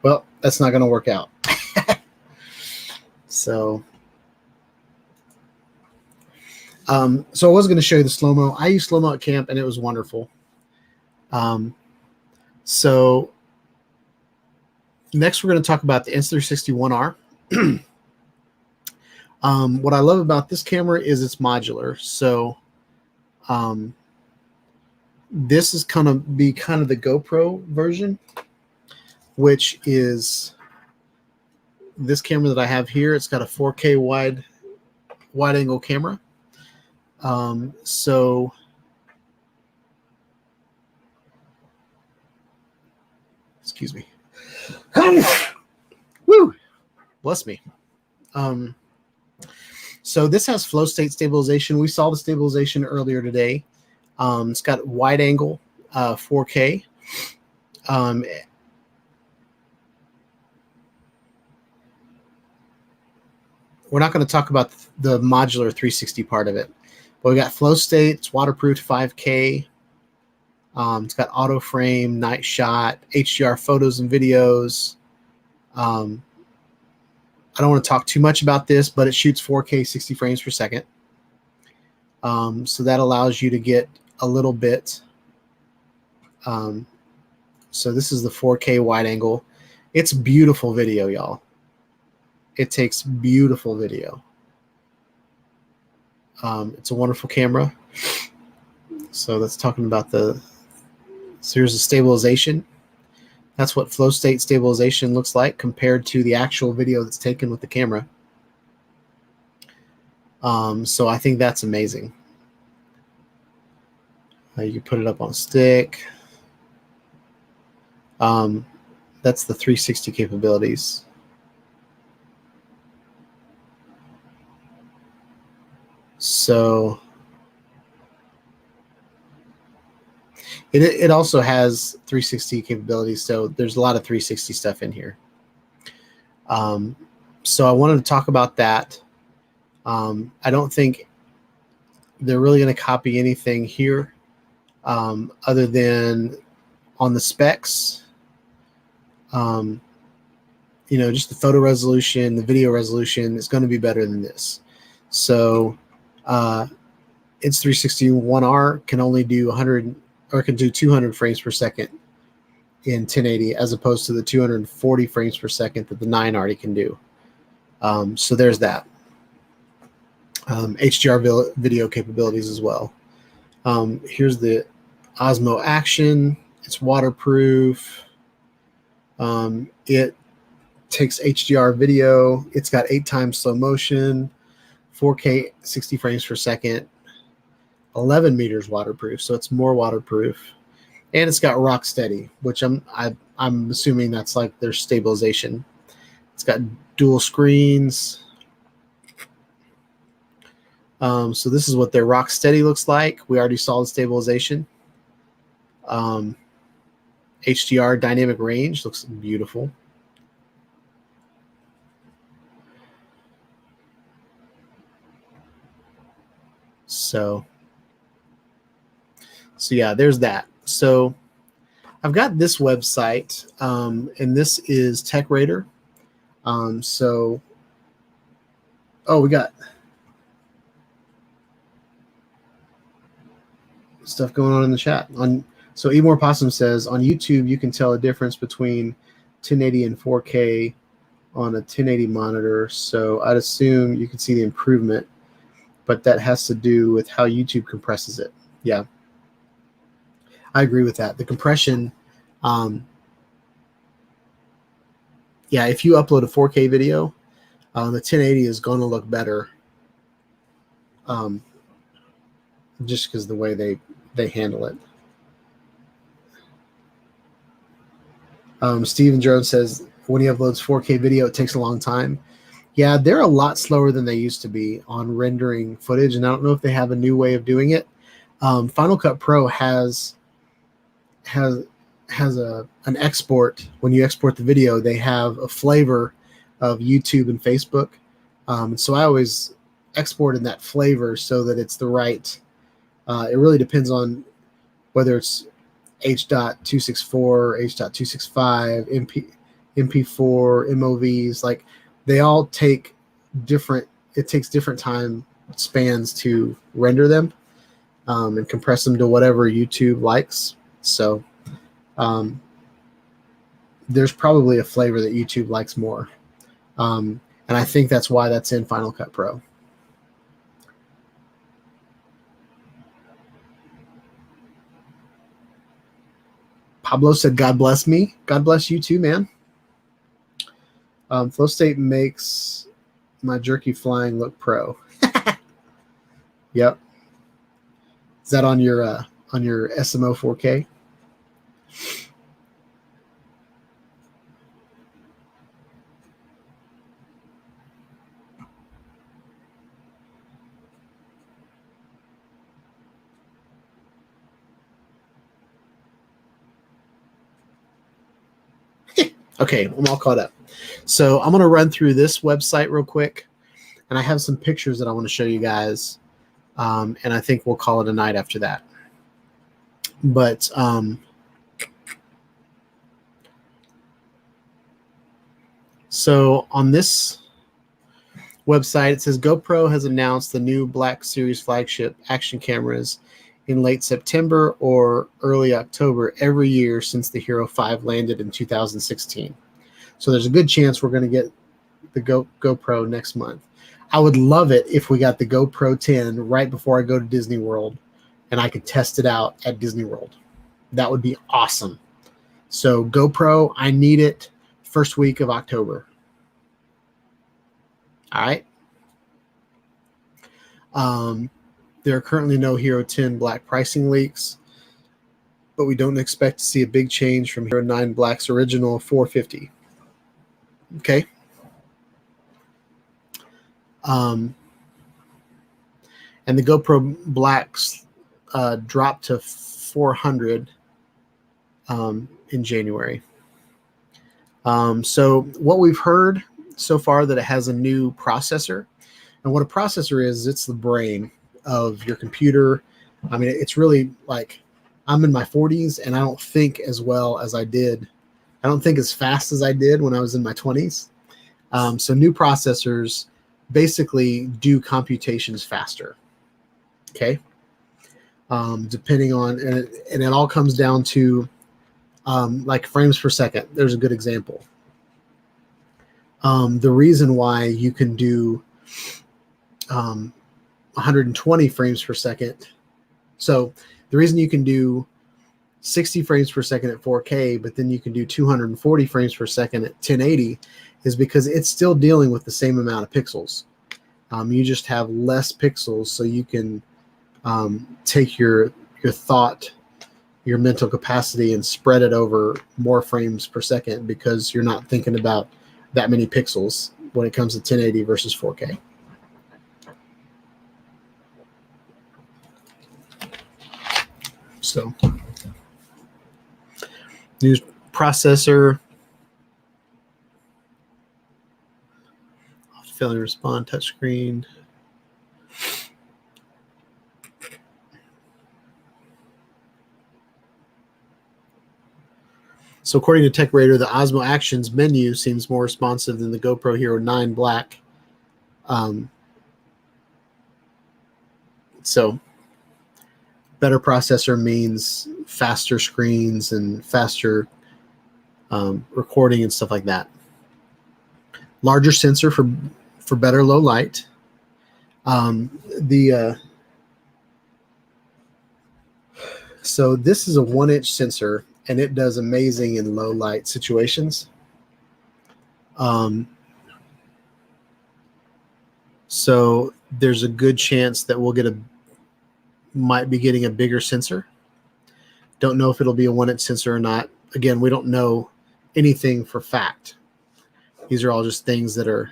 Well, that's not going to work out. So so I was going to show you the slow-mo. I used slow-mo at camp, and it was wonderful. So next we're going to talk about the Insta360 1R. What I love about this camera is it's modular. So this is kind of the GoPro version, which is this camera that I have here. It's got a 4K wide angle camera. So excuse me. Woo! Bless me. So this has flow state stabilization. We saw the stabilization earlier today. It's got wide angle 4K. We're not going to talk about the modular 360 part of it, but we got flow state. It's waterproof 5K. It's got auto frame, night shot, HDR photos and videos. I don't want to talk too much about this, but it shoots 4K 60 frames per second. So that allows you to get a little bit. So this is the 4K wide angle. It's beautiful video, y'all. It takes beautiful video. It's a wonderful camera. So that's talking about so here's the stabilization. That's what flow state stabilization looks like compared to the actual video that's taken with the camera. So I think that's amazing. You can put it up on a stick. That's the 360 capabilities. So it also has 360 capabilities. So there's a lot of 360 stuff in here. So I wanted to talk about that. I don't think they're really going to copy anything here other than on the specs. Just the photo resolution, the video resolution is going to be better than this. So its 360 1R can only do 100 or can do 200 frames per second in 1080 as opposed to the 240 frames per second that the 9 already can do. So there's that. HDR video capabilities as well. Here's the Osmo Action. It's waterproof. It takes HDR video. It's got 8 times slow motion, 4K 60 frames per second, 11 meters waterproof, so it's more waterproof, and it's got rock steady, which I'm assuming that's like their stabilization. It's got dual screens. So this is what their rock steady looks like. We already saw the stabilization. HDR dynamic range looks beautiful. So yeah, there's that. So I've got this website, and this is TechRadar. We got stuff going on in the chat. So Emore Possum says, on YouTube, you can tell a difference between 1080 and 4K on a 1080 monitor. So I'd assume you can see the improvement, but that has to do with how YouTube compresses it. Yeah, I agree with that. The compression, if you upload a 4K video, the 1080 is going to look better, just because the way they handle it. Steven Jones says, when he uploads 4K video, it takes a long time. Yeah, they're a lot slower than they used to be on rendering footage, and I don't know if they have a new way of doing it. Final Cut Pro has an export. When you export the video, they have a flavor of YouTube and Facebook. So I always export in that flavor so that it's the right. It really depends on whether it's H.264, H.265, MP4, MOVs, like they all take different, it takes different time spans to render them and compress them to whatever YouTube likes. So there's probably a flavor that YouTube likes more. And I think that's why that's in Final Cut Pro. Pablo said, God bless me. God bless you too, man. Flow state makes my jerky flying look pro. Yep. Is that on your SMO 4K? Okay, I'm all caught up. So I'm going to run through this website real quick, and I have some pictures that I want to show you guys, and I think we'll call it a night after that. But so on this website, it says GoPro has announced the new Black Series flagship action cameras in late September or early October every year since the Hero 5 landed in 2016. So there's a good chance we're going to get the GoPro next month. I would love it if we got the GoPro 10 right before I go to Disney World and I could test it out at Disney World. That would be awesome. So GoPro, I need it first week of October. All right. There are currently no Hero 10 Black pricing leaks, but we don't expect to see a big change from Hero 9 Black's original $450. Okay. And the GoPro Blacks dropped to $400 in January. So what we've heard so far that it has a new processor, and what a processor is, it's the brain of your computer. I mean, it's really like, I'm in my 40s and I don't think as well as I did. I don't think as fast as I did when I was in my 20s. So new processors basically do computations faster. Okay. Depending on, and it all comes down to like frames per second. There's a good example. The reason why you can do 120 frames per second. So the reason you can do 60 frames per second at 4K, but then you can do 240 frames per second at 1080 is because it's still dealing with the same amount of pixels. You just have less pixels, so you can take your thought, your mental capacity, and spread it over more frames per second because you're not thinking about that many pixels when it comes to 1080 versus 4K. So, new processor, failing to respond, touchscreen. So according to TechRadar, the Osmo Actions menu seems more responsive than the GoPro Hero 9 Black. So better processor means faster screens and faster recording and stuff like that. Larger sensor for better low light. So this is a 1-inch sensor, and it does amazing in low light situations. So there's a good chance that we'll might be getting a bigger sensor. Don't know if it'll be a 1-inch sensor or not. Again, we don't know anything for fact. These are all just things that are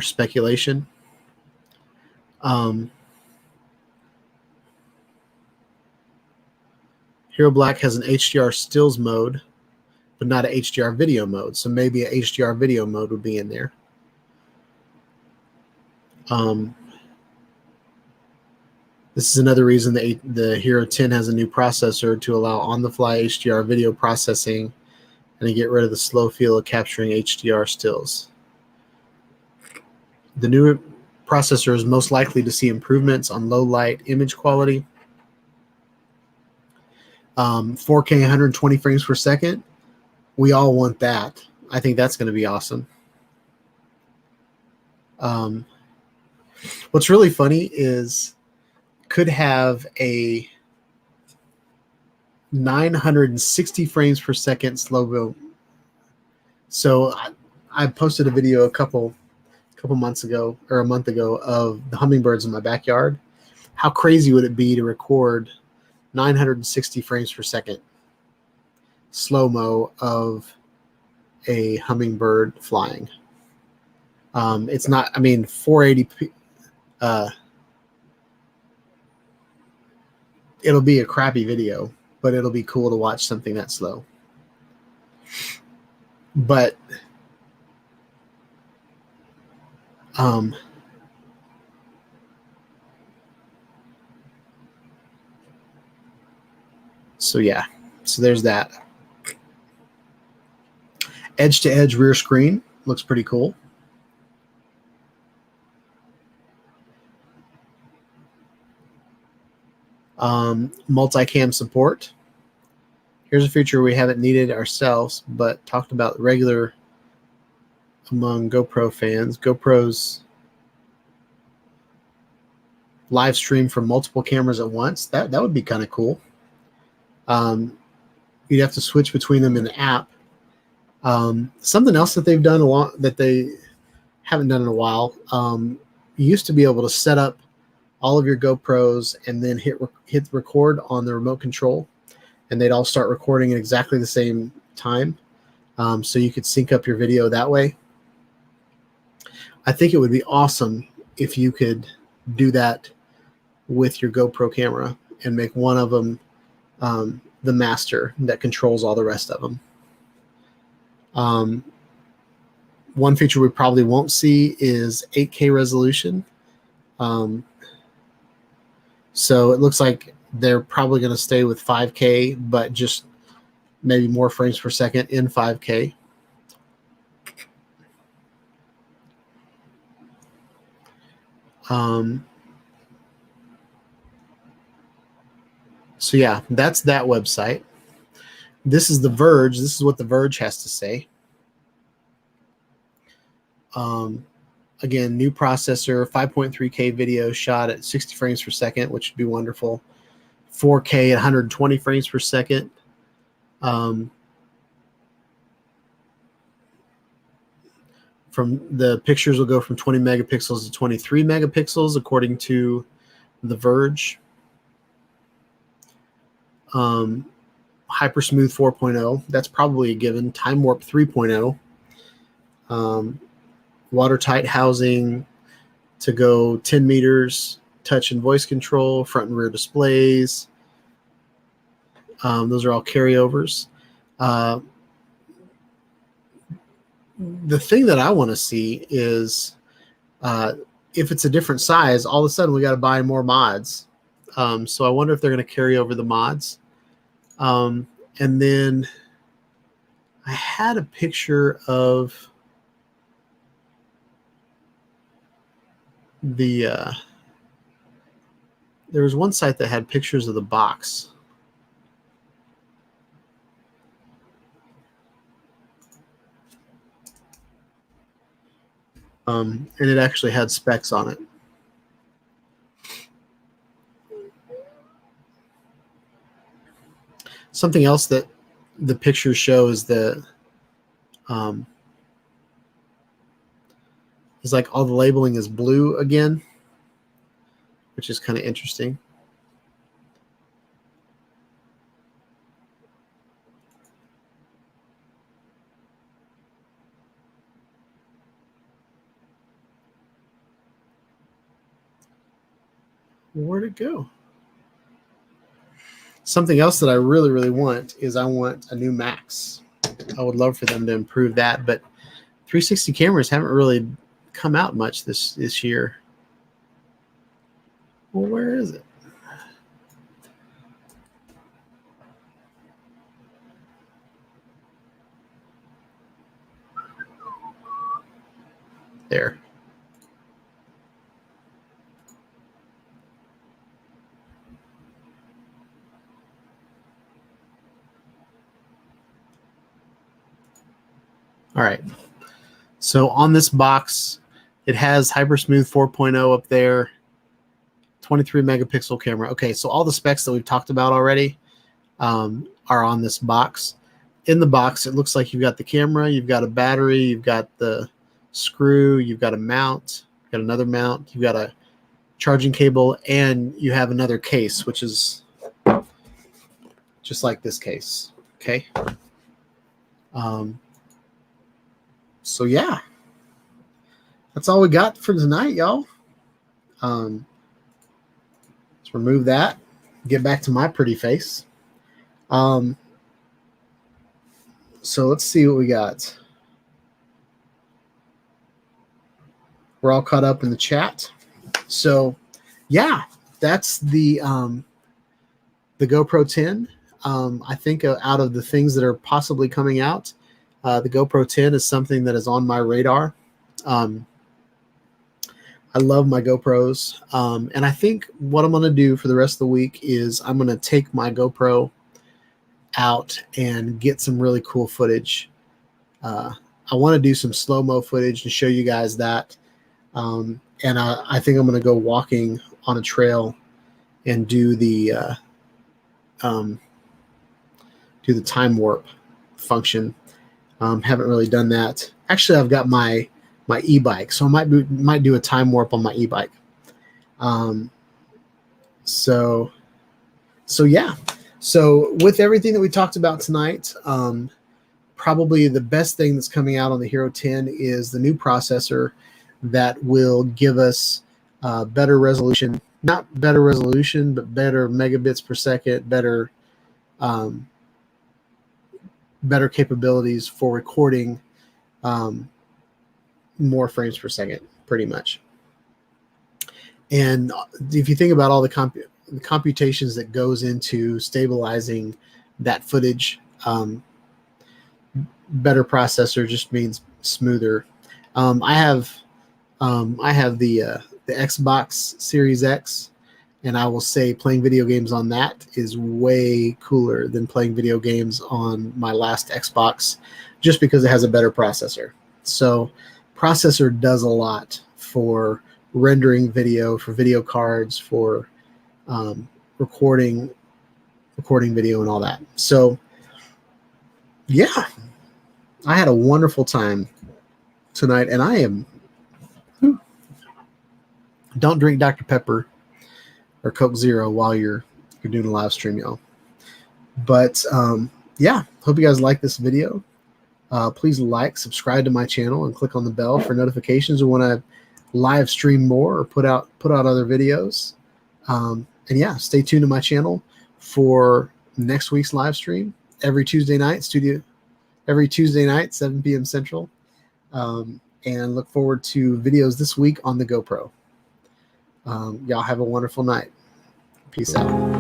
speculation. Hero Black has an HDR stills mode, but not an HDR video mode. So maybe an HDR video mode would be in there. The This is another reason the Hero 10 has a new processor to allow on-the-fly HDR video processing and to get rid of the slow feel of capturing HDR stills. The new processor is most likely to see improvements on low light image quality. 4K 120 frames per second. We all want that. I think that's going to be awesome. What's really funny is could have a 960 frames per second slow mo. So I posted a video a couple months ago or a month ago of the hummingbirds in my backyard. How crazy would it be to record 960 frames per second slow-mo of a hummingbird flying? It's not, I mean, 480p, it'll be a crappy video, but it'll be cool to watch something that slow. But so yeah, so there's that. Edge to edge rear screen looks pretty cool. Multicam support. Here's a feature we haven't needed ourselves, but talked about regular among GoPro fans. GoPro's live stream from multiple cameras at once. That would be kind of cool. You'd have to switch between them in the app. Something else that they've done a lot that they haven't done in a while. You used to be able to set up all of your GoPros and then hit record on the remote control, and they'd all start recording at exactly the same time. So you could sync up your video that way. I think it would be awesome if you could do that with your GoPro camera and make one of them the master that controls all the rest of them. One feature we probably won't see is 8K resolution. So it looks like they're probably going to stay with 5K, but just maybe more frames per second in 5K. So yeah, that's that website. This is The Verge. This is what The Verge has to say. Again, new processor, 5.3K video shot at 60 frames per second, which would be wonderful. 4K at 120 frames per second. From the pictures will go from 20 megapixels to 23 megapixels, according to The Verge. Hypersmooth 4.0, that's probably a given. Time Warp 3.0. Watertight housing to go 10 meters, touch and voice control, front and rear displays. Those are all carryovers. The thing that I want to see is if it's a different size, all of a sudden we got to buy more mods. So I wonder if they're going to carry over the mods. And then I had a picture of there was one site that had pictures of the box. And it actually had specs on it. Something else that the pictures show is the is like all the labeling is blue again, which is kind of interesting. Where'd it go? Something else that I really, really want is I want a new Max. I would love for them to improve that, but 360 cameras haven't really come out much this year. Well, where is it? All right. So on this box, it has Hypersmooth 4.0 up there, 23 megapixel camera. Okay, so all the specs that we've talked about already are on this box. In the box, it looks like you've got the camera, you've got a battery, you've got the screw, you've got a mount, you've got another mount, you've got a charging cable, and you have another case, which is just like this case. Okay. So yeah, that's all we got for tonight, y'all. Let's remove that, get back to my pretty face. So let's see what we got. We're all caught up in the chat. So yeah, that's the GoPro 10. I think out of the things that are possibly coming out, the GoPro 10 is something that is on my radar. I love my GoPros. And I think what I'm going to do for the rest of the week is I'm going to take my GoPro out and get some really cool footage. I want to do some slow-mo footage to show you guys that. And I think I'm going to go walking on a trail and do the time warp function. Haven't really done that. Actually, I've got my e-bike, so I might do a time warp on my e-bike. So yeah. So with everything that we talked about tonight, probably the best thing that's coming out on the Hero 10 is the new processor that will give us better resolution. Not better resolution, but better megabits per second, better capabilities for recording more frames per second, pretty much. And if you think about all the computations that goes into stabilizing that footage, better processor just means smoother. I have the Xbox Series X, and I will say playing video games on that is way cooler than playing video games on my last Xbox, just because it has a better processor. So processor does a lot for rendering video, for video cards, for recording video and all that. So yeah, I had a wonderful time tonight, and I am don't drink Dr. Pepper or Coke Zero while you're doing a live stream, y'all. But yeah, hope you guys like this video. Please like, subscribe to my channel, and click on the bell for notifications when I live stream more or put out other videos. And yeah, stay tuned to my channel for next week's live stream every Tuesday night, 7 p.m. Central. And look forward to videos this week on the GoPro. Y'all have a wonderful night. Peace out.